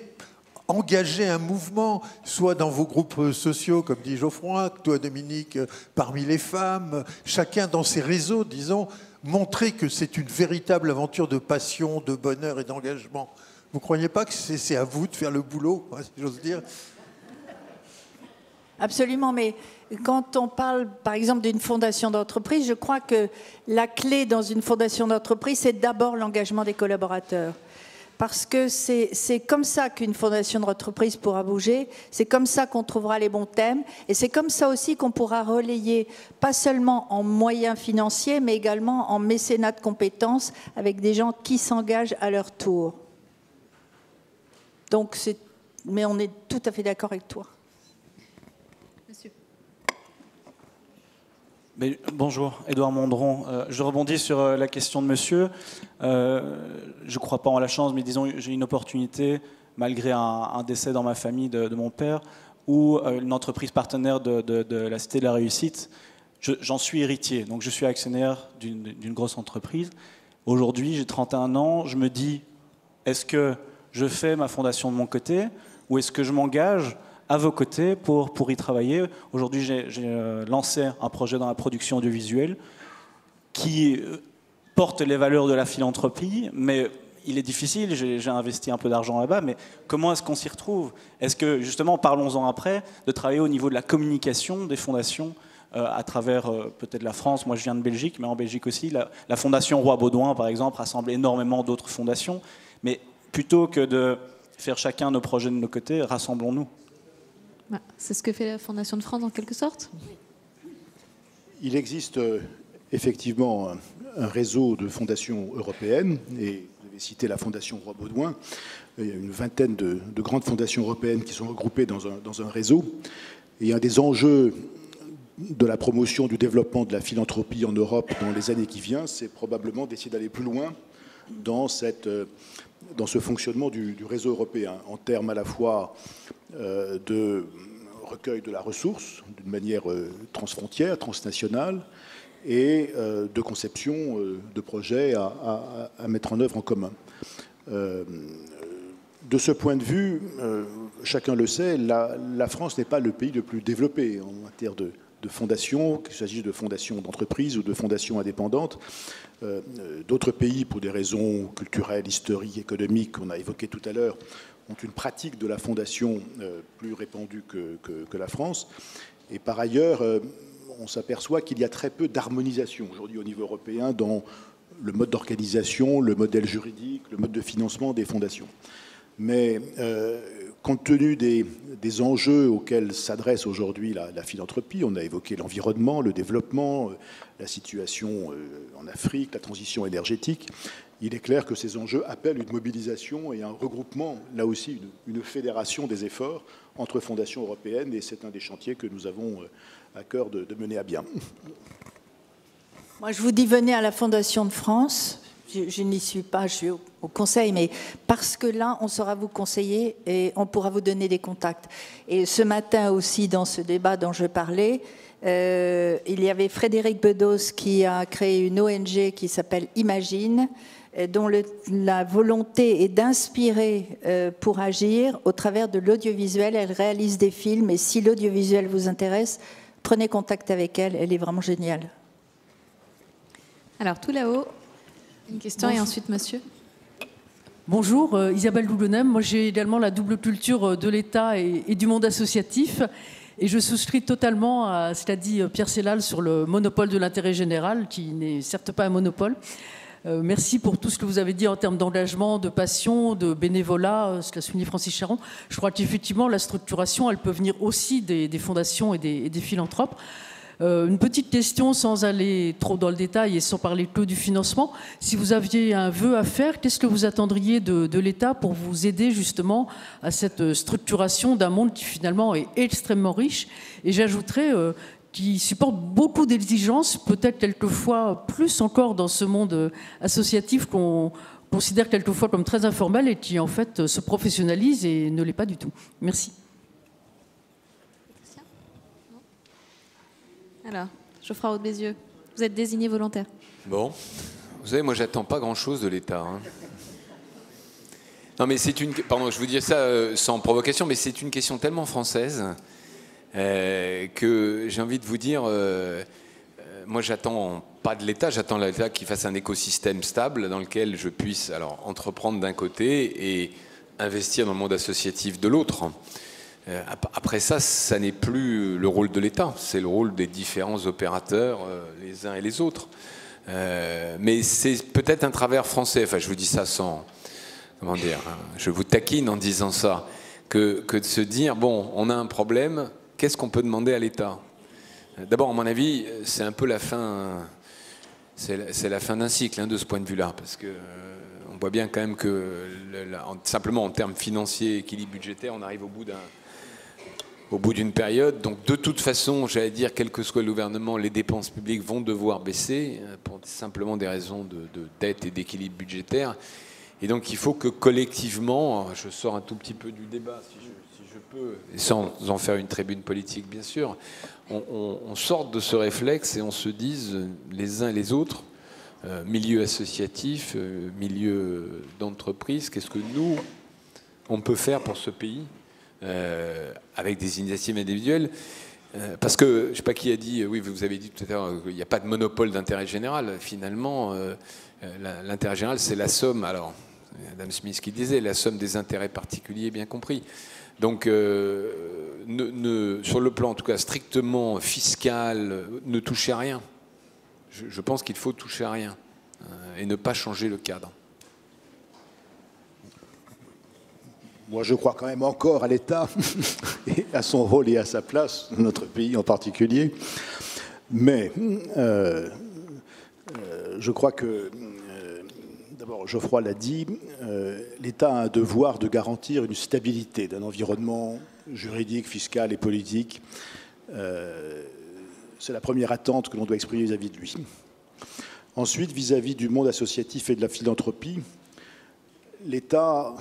engager un mouvement, soit dans vos groupes sociaux, comme dit Geoffroy, toi Dominique, parmi les femmes, chacun dans ses réseaux, disons, montrer que c'est une véritable aventure de passion, de bonheur et d'engagement. Vous ne croyez pas que c'est à vous de faire le boulot, si j'ose dire? Absolument, mais quand on parle, par exemple, d'une fondation d'entreprise, je crois que la clé dans une fondation d'entreprise, c'est d'abord l'engagement des collaborateurs. Parce que c'est comme ça qu'une fondation d'entreprise pourra bouger, c'est comme ça qu'on trouvera les bons thèmes, et c'est comme ça aussi qu'on pourra relayer, pas seulement en moyens financiers, mais également en mécénat de compétences, avec des gens qui s'engagent à leur tour. Donc, mais on est tout à fait d'accord avec toi. Monsieur. Mais, bonjour, Édouard Mondron. Je rebondis sur la question de monsieur. Je ne crois pas en la chance, mais disons, j'ai une opportunité, malgré un décès dans ma famille de mon père, où une entreprise partenaire de la Cité de la Réussite, j'en suis héritier. Donc je suis actionnaire d'une grosse entreprise. Aujourd'hui, j'ai 31 ans. Je me dis, est-ce que je fais ma fondation de mon côté ou est-ce que je m'engage à vos côtés pour y travailler? Aujourd'hui, j'ai lancé un projet dans la production audiovisuelle qui porte les valeurs de la philanthropie, mais il est difficile, j'ai investi un peu d'argent là-bas, mais comment est-ce qu'on s'y retrouve? Est-ce que, justement, parlons-en après, de travailler au niveau de la communication des fondations à travers peut-être la France? Moi, je viens de Belgique, mais en Belgique aussi, la Fondation Roi Baudouin, par exemple, rassemble énormément d'autres fondations, mais plutôt que de faire chacun nos projets de nos côtés, rassemblons-nous. C'est ce que fait la Fondation de France en quelque sorte. Il existe effectivement un réseau de fondations européennes, et vous avez cité la Fondation Roi Baudouin. Il y a une vingtaine de grandes fondations européennes qui sont regroupées dans un réseau. Et un des enjeux de la promotion du développement de la philanthropie en Europe dans les années qui viennent, c'est probablement d'essayer d'aller plus loin dans ce fonctionnement du réseau européen, en termes à la fois de recueil de la ressource d'une manière transfrontière, transnationale, et de conception de projets à mettre en œuvre en commun. De ce point de vue, chacun le sait, la France n'est pas le pays le plus développé en matière de fondations, qu'il s'agisse de fondations d'entreprises ou de fondations indépendantes. D'autres pays, pour des raisons culturelles, historiques, économiques, qu'on a évoquées tout à l'heure, ont une pratique de la fondation plus répandue que la France. Et par ailleurs, on s'aperçoit qu'il y a très peu d'harmonisation aujourd'hui au niveau européen dans le mode d'organisation, le modèle juridique, le mode de financement des fondations. Mais compte tenu des enjeux auxquels s'adresse aujourd'hui la philanthropie, on a évoqué l'environnement, le développement, la situation en Afrique, la transition énergétique, il est clair que ces enjeux appellent une mobilisation et un regroupement, là aussi une fédération des efforts entre fondations européennes, et c'est un des chantiers que nous avons à cœur de mener à bien. Moi, je vous dis, venez à la Fondation de France. Je n'y suis pas, je suis au conseil, mais parce que là, on saura vous conseiller et on pourra vous donner des contacts. Et ce matin aussi, dans ce débat dont je parlais, il y avait Frédéric Bedos qui a créé une ONG qui s'appelle Imagine, dont la volonté est d'inspirer pour agir au travers de l'audiovisuel. Elle réalise des films, et si l'audiovisuel vous intéresse, prenez contact avec elle, elle est vraiment géniale. Alors, tout là-haut, une question. Bonjour. Et ensuite, monsieur. Bonjour, Isabelle Doublenem. Moi, j'ai également la double culture de l'État et du monde associatif. Et je souscris totalement à ce qu'a dit Pierre Sellal sur le monopole de l'intérêt général, qui n'est certes pas un monopole. Merci pour tout ce que vous avez dit en termes d'engagement, de passion, de bénévolat, ce qu'a souligné Francis Charon. Je crois qu'effectivement, la structuration, elle peut venir aussi des fondations et des philanthropes. Une petite question sans aller trop dans le détail et sans parler que du financement. Si vous aviez un vœu à faire, qu'est-ce que vous attendriez de l'État pour vous aider justement à cette structuration d'un monde qui finalement est extrêmement riche? Et j'ajouterais qui supporte beaucoup d'exigences, peut-être quelquefois plus encore dans ce monde associatif qu'on considère quelquefois comme très informel et qui en fait se professionnalise et ne l'est pas du tout. Merci. Alors, Geoffroy Roux de Bézieux, vous êtes désigné volontaire. Bon, vous savez, moi, j'attends pas grand-chose de l'État. Hein. Non, mais c'est une... Pardon, je vous dis ça sans provocation, mais c'est une question tellement française que j'ai envie de vous dire... moi, j'attends pas de l'État, j'attends l'État qui fasse un écosystème stable dans lequel je puisse alors entreprendre d'un côté et investir dans le monde associatif de l'autre. Après ça, ça n'est plus le rôle de l'État, c'est le rôle des différents opérateurs, les uns et les autres. Mais c'est peut-être un travers français, enfin je vous dis ça sans... Comment dire, hein, je vous taquine en disant ça, que de se dire, bon, on a un problème, qu'est-ce qu'on peut demander à l'État ? D'abord, à mon avis, c'est un peu la fin... C'est la fin d'un cycle, hein, de ce point de vue-là, parce que... on voit bien quand même que, simplement en termes financiers, équilibre budgétaire, on arrive au bout d'une période. Donc de toute façon, j'allais dire, quel que soit le gouvernement, les dépenses publiques vont devoir baisser pour simplement des raisons de dette et d'équilibre budgétaire. Et donc il faut que collectivement, je sors un tout petit peu du débat si je peux, et sans en faire une tribune politique bien sûr, on sorte de ce réflexe et on se dise les uns et les autres, milieu associatif, milieu d'entreprise, qu'est-ce que nous, on peut faire pour ce pays avec des initiatives individuelles, parce que, je ne sais pas qui a dit, oui, vous avez dit tout à l'heure qu'il n'y a pas de monopole d'intérêt général. Finalement, l'intérêt général, c'est la somme, alors, Adam Smith qui disait, la somme des intérêts particuliers bien compris. Donc, sur le plan, en tout cas, strictement fiscal, ne touchez à rien. Je pense qu'il faut toucher à rien et ne pas changer le cadre. Moi, je crois quand même encore à l'État, et à son rôle et à sa place, dans notre pays en particulier. Mais je crois que, d'abord, Geoffroy l'a dit, l'État a un devoir de garantir une stabilité d'un environnement juridique, fiscal et politique. C'est la première attente que l'on doit exprimer vis-à-vis de lui. Ensuite, vis-à-vis du monde associatif et de la philanthropie, l'État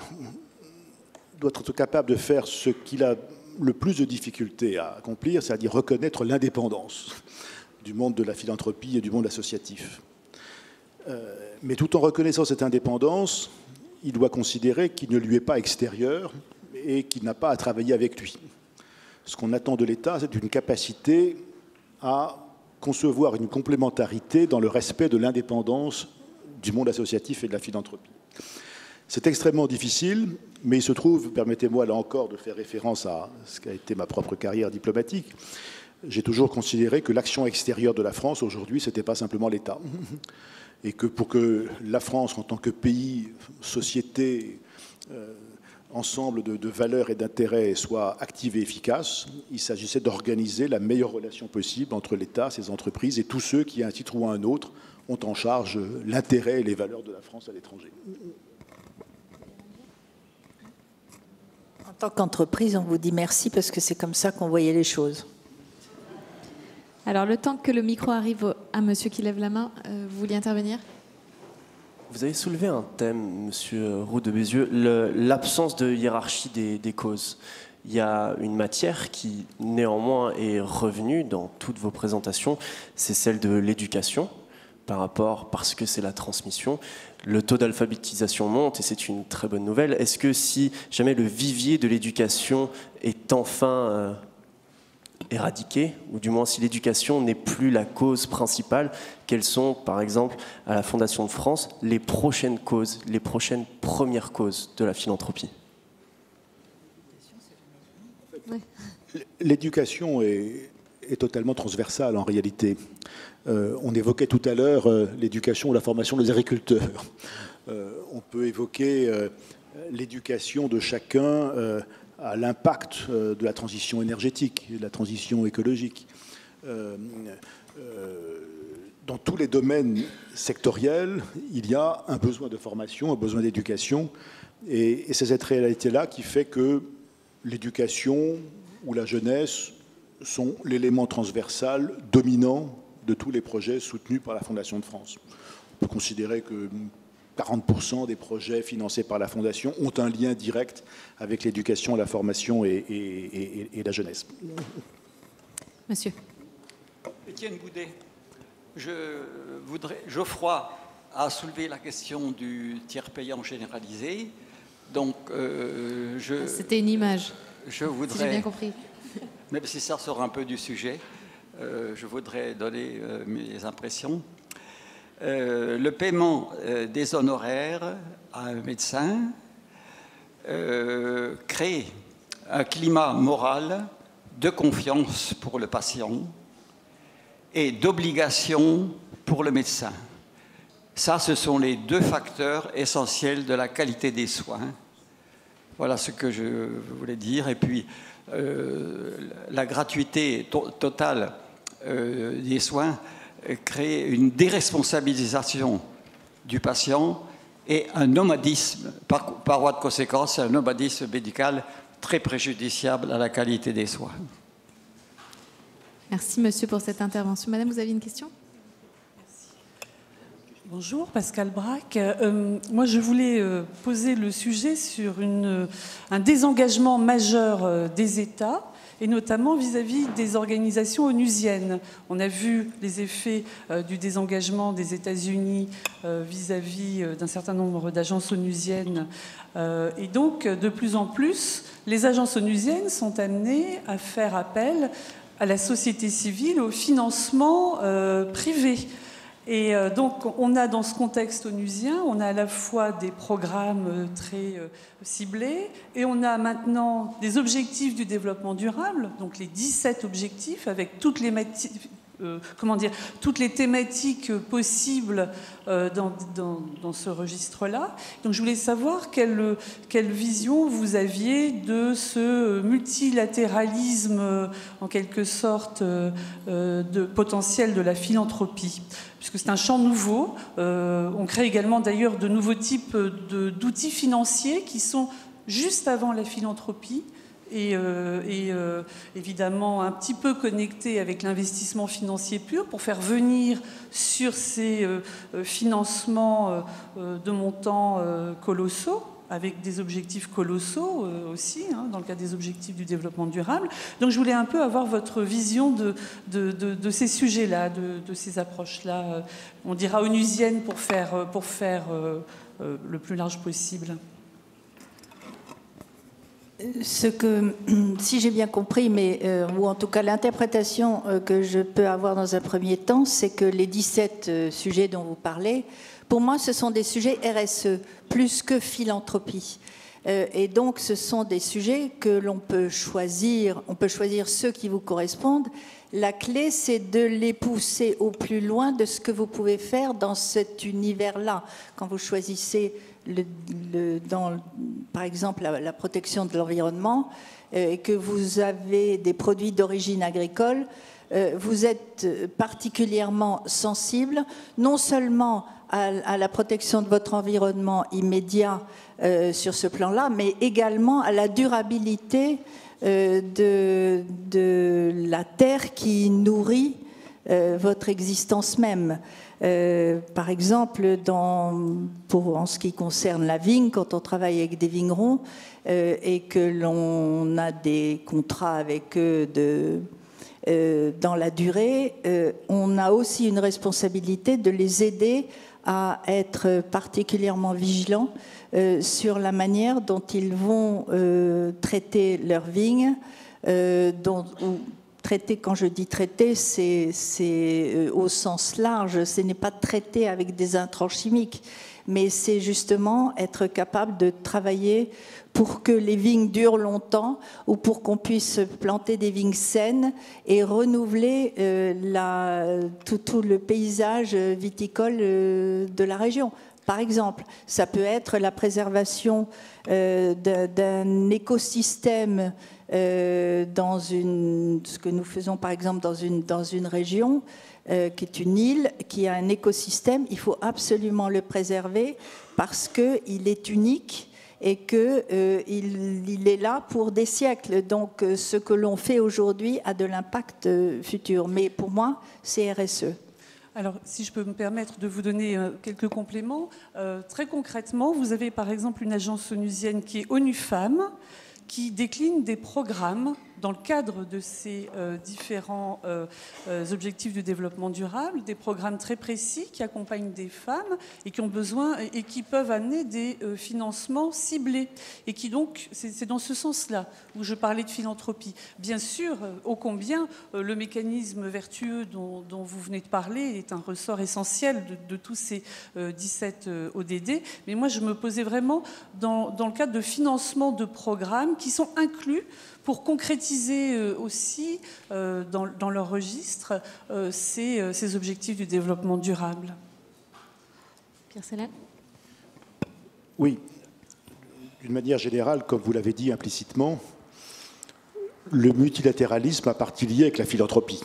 doit être capable de faire ce qu'il a le plus de difficultés à accomplir, c'est-à-dire reconnaître l'indépendance du monde de la philanthropie et du monde associatif. Mais tout en reconnaissant cette indépendance, il doit considérer qu'il ne lui est pas extérieur et qu'il n'a pas à travailler avec lui. Ce qu'on attend de l'État, c'est une capacité à concevoir une complémentarité dans le respect de l'indépendance du monde associatif et de la philanthropie. C'est extrêmement difficile, mais il se trouve, permettez-moi là encore de faire référence à ce qu'a été ma propre carrière diplomatique, j'ai toujours considéré que l'action extérieure de la France aujourd'hui, ce n'était pas simplement l'État. Et que pour que la France, en tant que pays, société, ensemble de valeurs et d'intérêts soit active et efficace, il s'agissait d'organiser la meilleure relation possible entre l'État, ses entreprises et tous ceux qui, à un titre ou à un autre, ont en charge l'intérêt et les valeurs de la France à l'étranger. En tant qu'entreprise, on vous dit merci parce que c'est comme ça qu'on voyait les choses. Alors, le temps que le micro arrive à monsieur qui lève la main, vous vouliez intervenir ? Vous avez soulevé un thème, monsieur Roux de Bézieux, l'absence de hiérarchie des causes. Il y a une matière qui, néanmoins, est revenue dans toutes vos présentations, c'est celle de l'éducation, parce que c'est la transmission. Le taux d'alphabétisation monte et c'est une très bonne nouvelle. Est-ce que si jamais le vivier de l'éducation est enfin éradiqué, ou du moins si l'éducation n'est plus la cause principale, quelles sont, par exemple, à la Fondation de France, les prochaines causes, les prochaines premières causes de la philanthropie ? L'éducation est totalement transversale en réalité. On évoquait tout à l'heure l'éducation ou la formation des agriculteurs. On peut évoquer l'éducation de chacun à l'impact de la transition énergétique, de la transition écologique. dans tous les domaines sectoriels, il y a un besoin de formation, un besoin d'éducation, et c'est cette réalité-là qui fait que l'éducation ou la jeunesse sont l'élément transversal dominant de tous les projets soutenus par la Fondation de France. On peut considérer que 40% des projets financés par la Fondation ont un lien direct avec l'éducation, la formation et la jeunesse. Monsieur. Étienne Goudet, Geoffroy a soulevé la question du tiers payant généralisé. Donc, c'était une image. Je voudrais, si j'ai bien compris. Même si ça sort un peu du sujet, je voudrais donner mes impressions. Le paiement des honoraires à un médecin crée un climat moral de confiance pour le patient et d'obligation pour le médecin. Ça, ce sont les deux facteurs essentiels de la qualité des soins. Voilà ce que je voulais dire. Et puis, la gratuité totale des soins crée une déresponsabilisation du patient et un nomadisme, par voie de conséquence, un nomadisme médical très préjudiciable à la qualité des soins. Merci, monsieur, pour cette intervention. Madame, vous avez une question ? Bonjour, Pascal Braque. Moi, je voulais poser le sujet sur un désengagement majeur des États, et notamment vis-à-vis des organisations onusiennes. On a vu les effets du désengagement des États-Unis vis-à-vis d'un certain nombre d'agences onusiennes. Et donc, de plus en plus, les agences onusiennes sont amenées à faire appel à la société civile, au financement privé. Et donc, on a dans ce contexte onusien, on a à la fois des programmes très ciblés et on a maintenant des objectifs du développement durable, donc les 17 objectifs avec toutes les thématiques possibles dans ce registre-là. Donc, je voulais savoir quelle vision vous aviez de ce multilatéralisme, en quelque sorte, de potentiel de la philanthropie. Puisque c'est un champ nouveau. On crée également d'ailleurs de nouveaux types d'outils financiers qui sont juste avant la philanthropie et évidemment un petit peu connectés avec l'investissement financier pur pour faire venir sur ces financements de montants colossaux, avec des objectifs colossaux aussi, dans le cas des objectifs du développement durable. Donc je voulais un peu avoir votre vision de ces sujets-là, de ces approches-là, on dira onusiennes pour faire le plus large possible. Si j'ai bien compris, ou en tout cas l'interprétation que je peux avoir dans un premier temps, c'est que les 17 sujets dont vous parlez, pour moi, ce sont des sujets RSE, plus que philanthropie. Et donc, ce sont des sujets que l'on peut choisir. On peut choisir ceux qui vous correspondent. La clé, c'est de les pousser au plus loin de ce que vous pouvez faire dans cet univers-là. Quand vous choisissez, par exemple, la protection de l'environnement, et que vous avez des produits d'origine agricole, vous êtes particulièrement sensible, non seulement à la protection de votre environnement immédiat sur ce plan-là, mais également à la durabilité de la terre qui nourrit votre existence même. Par exemple, en ce qui concerne la vigne, quand on travaille avec des vignerons et que l'on a des contrats avec eux dans la durée, on a aussi une responsabilité de les aider à être particulièrement vigilants sur la manière dont ils vont traiter leurs vignes. Traiter, quand je dis traiter, c'est au sens large, ce n'est pas traiter avec des intrants chimiques, mais c'est justement être capable de travailler pour que les vignes durent longtemps ou pour qu'on puisse planter des vignes saines et renouveler tout le paysage viticole de la région. Par exemple, ça peut être la préservation d'un écosystème ce que nous faisons par exemple dans une région qui est une île, qui a un écosystème, il faut absolument le préserver parce qu'il est unique et qu'il est là pour des siècles. Donc ce que l'on fait aujourd'hui a de l'impact futur. Mais pour moi, c'est RSE. Alors, si je peux me permettre de vous donner quelques compléments, très concrètement, vous avez par exemple une agence onusienne qui est ONU Femmes, qui décline des programmes dans le cadre de ces différents objectifs de développement durable, des programmes très précis qui accompagnent des femmes et qui ont besoin et qui peuvent amener des financements ciblés. Et qui donc, c'est dans ce sens-là où je parlais de philanthropie. Bien sûr, ô combien le mécanisme vertueux dont vous venez de parler est un ressort essentiel de tous ces 17 ODD. Mais moi, je me posais vraiment dans le cadre de financement de programmes qui sont inclus pour concrétiser aussi dans leur registre ces objectifs du développement durable. Pierre Sellal ? Oui, d'une manière générale, comme vous l'avez dit implicitement, le multilatéralisme a partie liée avec la philanthropie.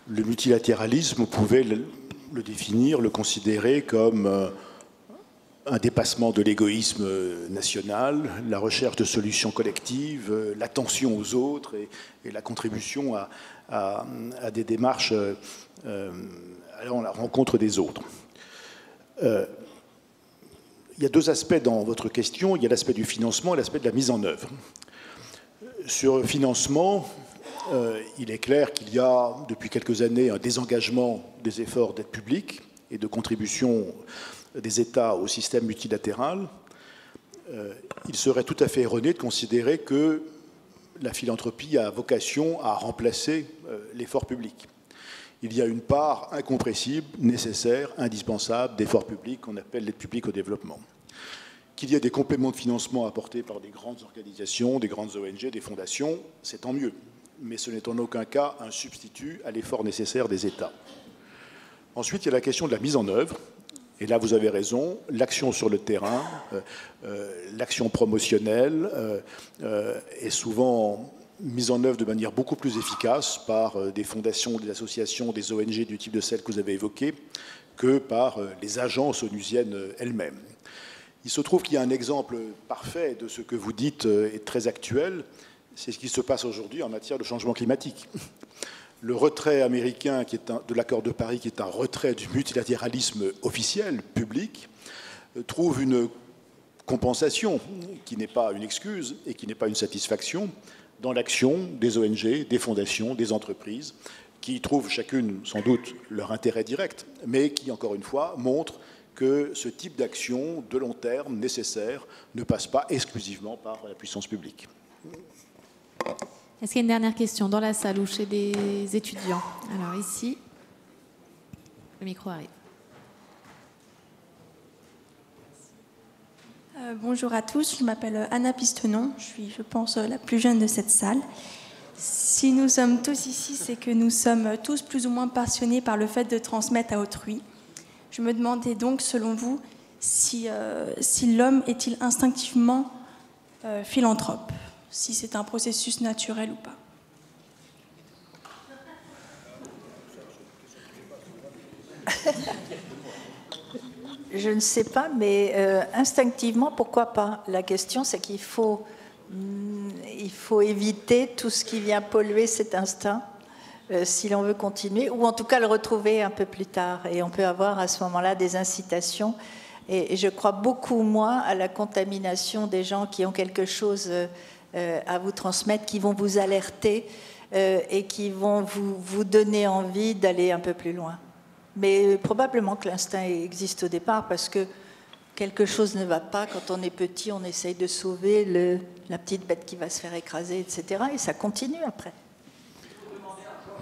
Le multilatéralisme, vous pouvez le définir, le considérer comme un dépassement de l'égoïsme national, la recherche de solutions collectives, l'attention aux autres et la contribution à des démarches allant à la rencontre des autres. Il y a deux aspects dans votre question. Il y a l'aspect du financement et l'aspect de la mise en œuvre. Sur le financement, il est clair qu'il y a depuis quelques années un désengagement des efforts d'aide publique et de contribution des États au système multilatéral. Il serait tout à fait erroné de considérer que la philanthropie a vocation à remplacer l'effort public. Il y a une part incompressible, nécessaire, indispensable d'effort public qu'on appelle l'aide publique au développement. Qu'il y ait des compléments de financement apportés par des grandes organisations, des grandes ONG, des fondations, c'est tant mieux. Mais ce n'est en aucun cas un substitut à l'effort nécessaire des États. Ensuite, il y a la question de la mise en œuvre. Et là, vous avez raison, l'action sur le terrain, l'action promotionnelle est souvent mise en œuvre de manière beaucoup plus efficace par des fondations, des associations, des ONG du type de celles que vous avez évoquées, que par les agences onusiennes elles-mêmes. Il se trouve qu'il y a un exemple parfait de ce que vous dites est très actuel, c'est ce qui se passe aujourd'hui en matière de changement climatique. Le retrait américain de l'accord de Paris, qui est un retrait du multilatéralisme officiel, public, trouve une compensation qui n'est pas une excuse et qui n'est pas une satisfaction dans l'action des ONG, des fondations, des entreprises, qui trouvent chacune sans doute leur intérêt direct, mais qui, encore une fois, montrent que ce type d'action de long terme nécessaire ne passe pas exclusivement par la puissance publique. Est-ce qu'il y a une dernière question dans la salle ou chez des étudiants? Alors ici, le micro arrive. Bonjour à tous, je m'appelle Anna Pistenon, je suis, je pense, la plus jeune de cette salle. Si nous sommes tous ici, c'est que nous sommes tous plus ou moins passionnés par le fait de transmettre à autrui. Je me demandais donc, selon vous, si l'homme est-il instinctivement philanthrope, si c'est un processus naturel ou pas. Je ne sais pas, mais instinctivement, pourquoi pas? La question, c'est qu'il faut éviter tout ce qui vient polluer cet instinct, si l'on veut continuer, ou en tout cas le retrouver un peu plus tard. Et on peut avoir à ce moment-là des incitations. Et je crois beaucoup, moi, à la contamination des gens qui ont quelque chose à vous transmettre, qui vont vous alerter et qui vont vous donner envie d'aller un peu plus loin. Mais probablement que l'instinct existe au départ parce que quelque chose ne va pas. Quand on est petit, on essaye de sauver la petite bête qui va se faire écraser, etc. Et ça continue après.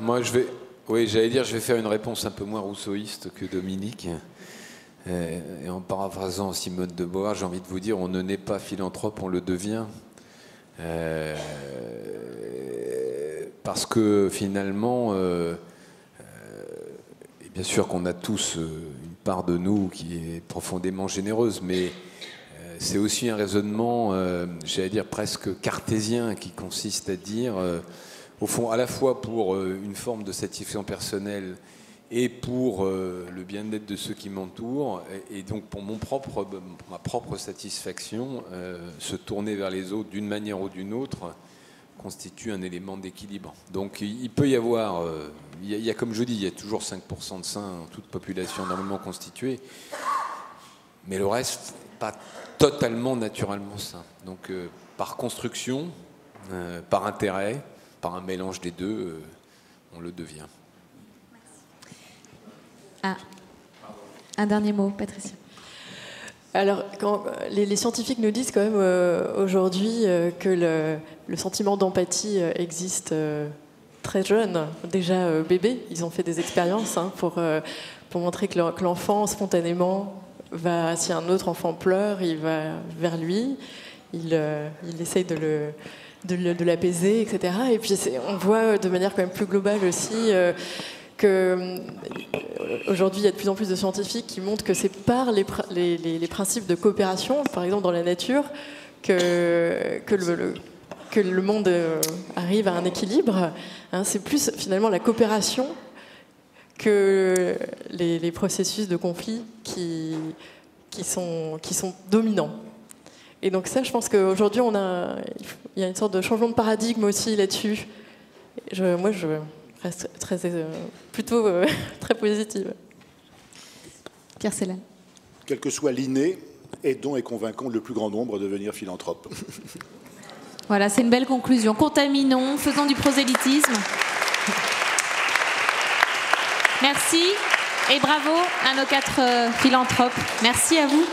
Moi, j'allais dire, je vais faire une réponse un peu moins rousseauiste que Dominique. Et en paraphrasant Simone de Beauvoir, j'ai envie de vous dire, on ne naît pas philanthrope, on le devient. Parce que finalement... Bien sûr qu'on a tous une part de nous qui est profondément généreuse, mais c'est aussi un raisonnement, j'allais dire presque cartésien, qui consiste à dire, au fond, à la fois pour une forme de satisfaction personnelle et pour le bien-être de ceux qui m'entourent, et donc pour ma propre satisfaction, se tourner vers les autres d'une manière ou d'une autre constitue un élément d'équilibre. Donc il peut y avoir, il y a, comme je dis, il y a toujours 5% de sains en toute population normalement constituée, mais le reste, pas totalement naturellement sain. Donc par construction, par intérêt, par un mélange des deux, on le devient. Ah, un dernier mot, Patricia. Alors, quand les scientifiques nous disent quand même aujourd'hui que le sentiment d'empathie existe très jeune, déjà bébé. Ils ont fait des expériences pour montrer que l'enfant, spontanément, si un autre enfant pleure, il va vers lui, il essaye de l'apaiser, etc. Et puis on voit de manière quand même plus globale aussi qu'aujourd'hui, il y a de plus en plus de scientifiques qui montrent que c'est par les principes de coopération, par exemple dans la nature, que le monde arrive à un équilibre. C'est plus finalement la coopération que les processus de conflit qui sont dominants. Et donc ça, je pense qu'aujourd'hui, il y a une sorte de changement de paradigme aussi là-dessus. Moi, je reste plutôt très positive. Pierre Célène. Quel que soit l'inné, aidons et convainquons le plus grand nombre à devenir philanthrope. Voilà, c'est une belle conclusion. Contaminons, faisons du prosélytisme. Merci et bravo à nos 4 philanthropes. Merci à vous.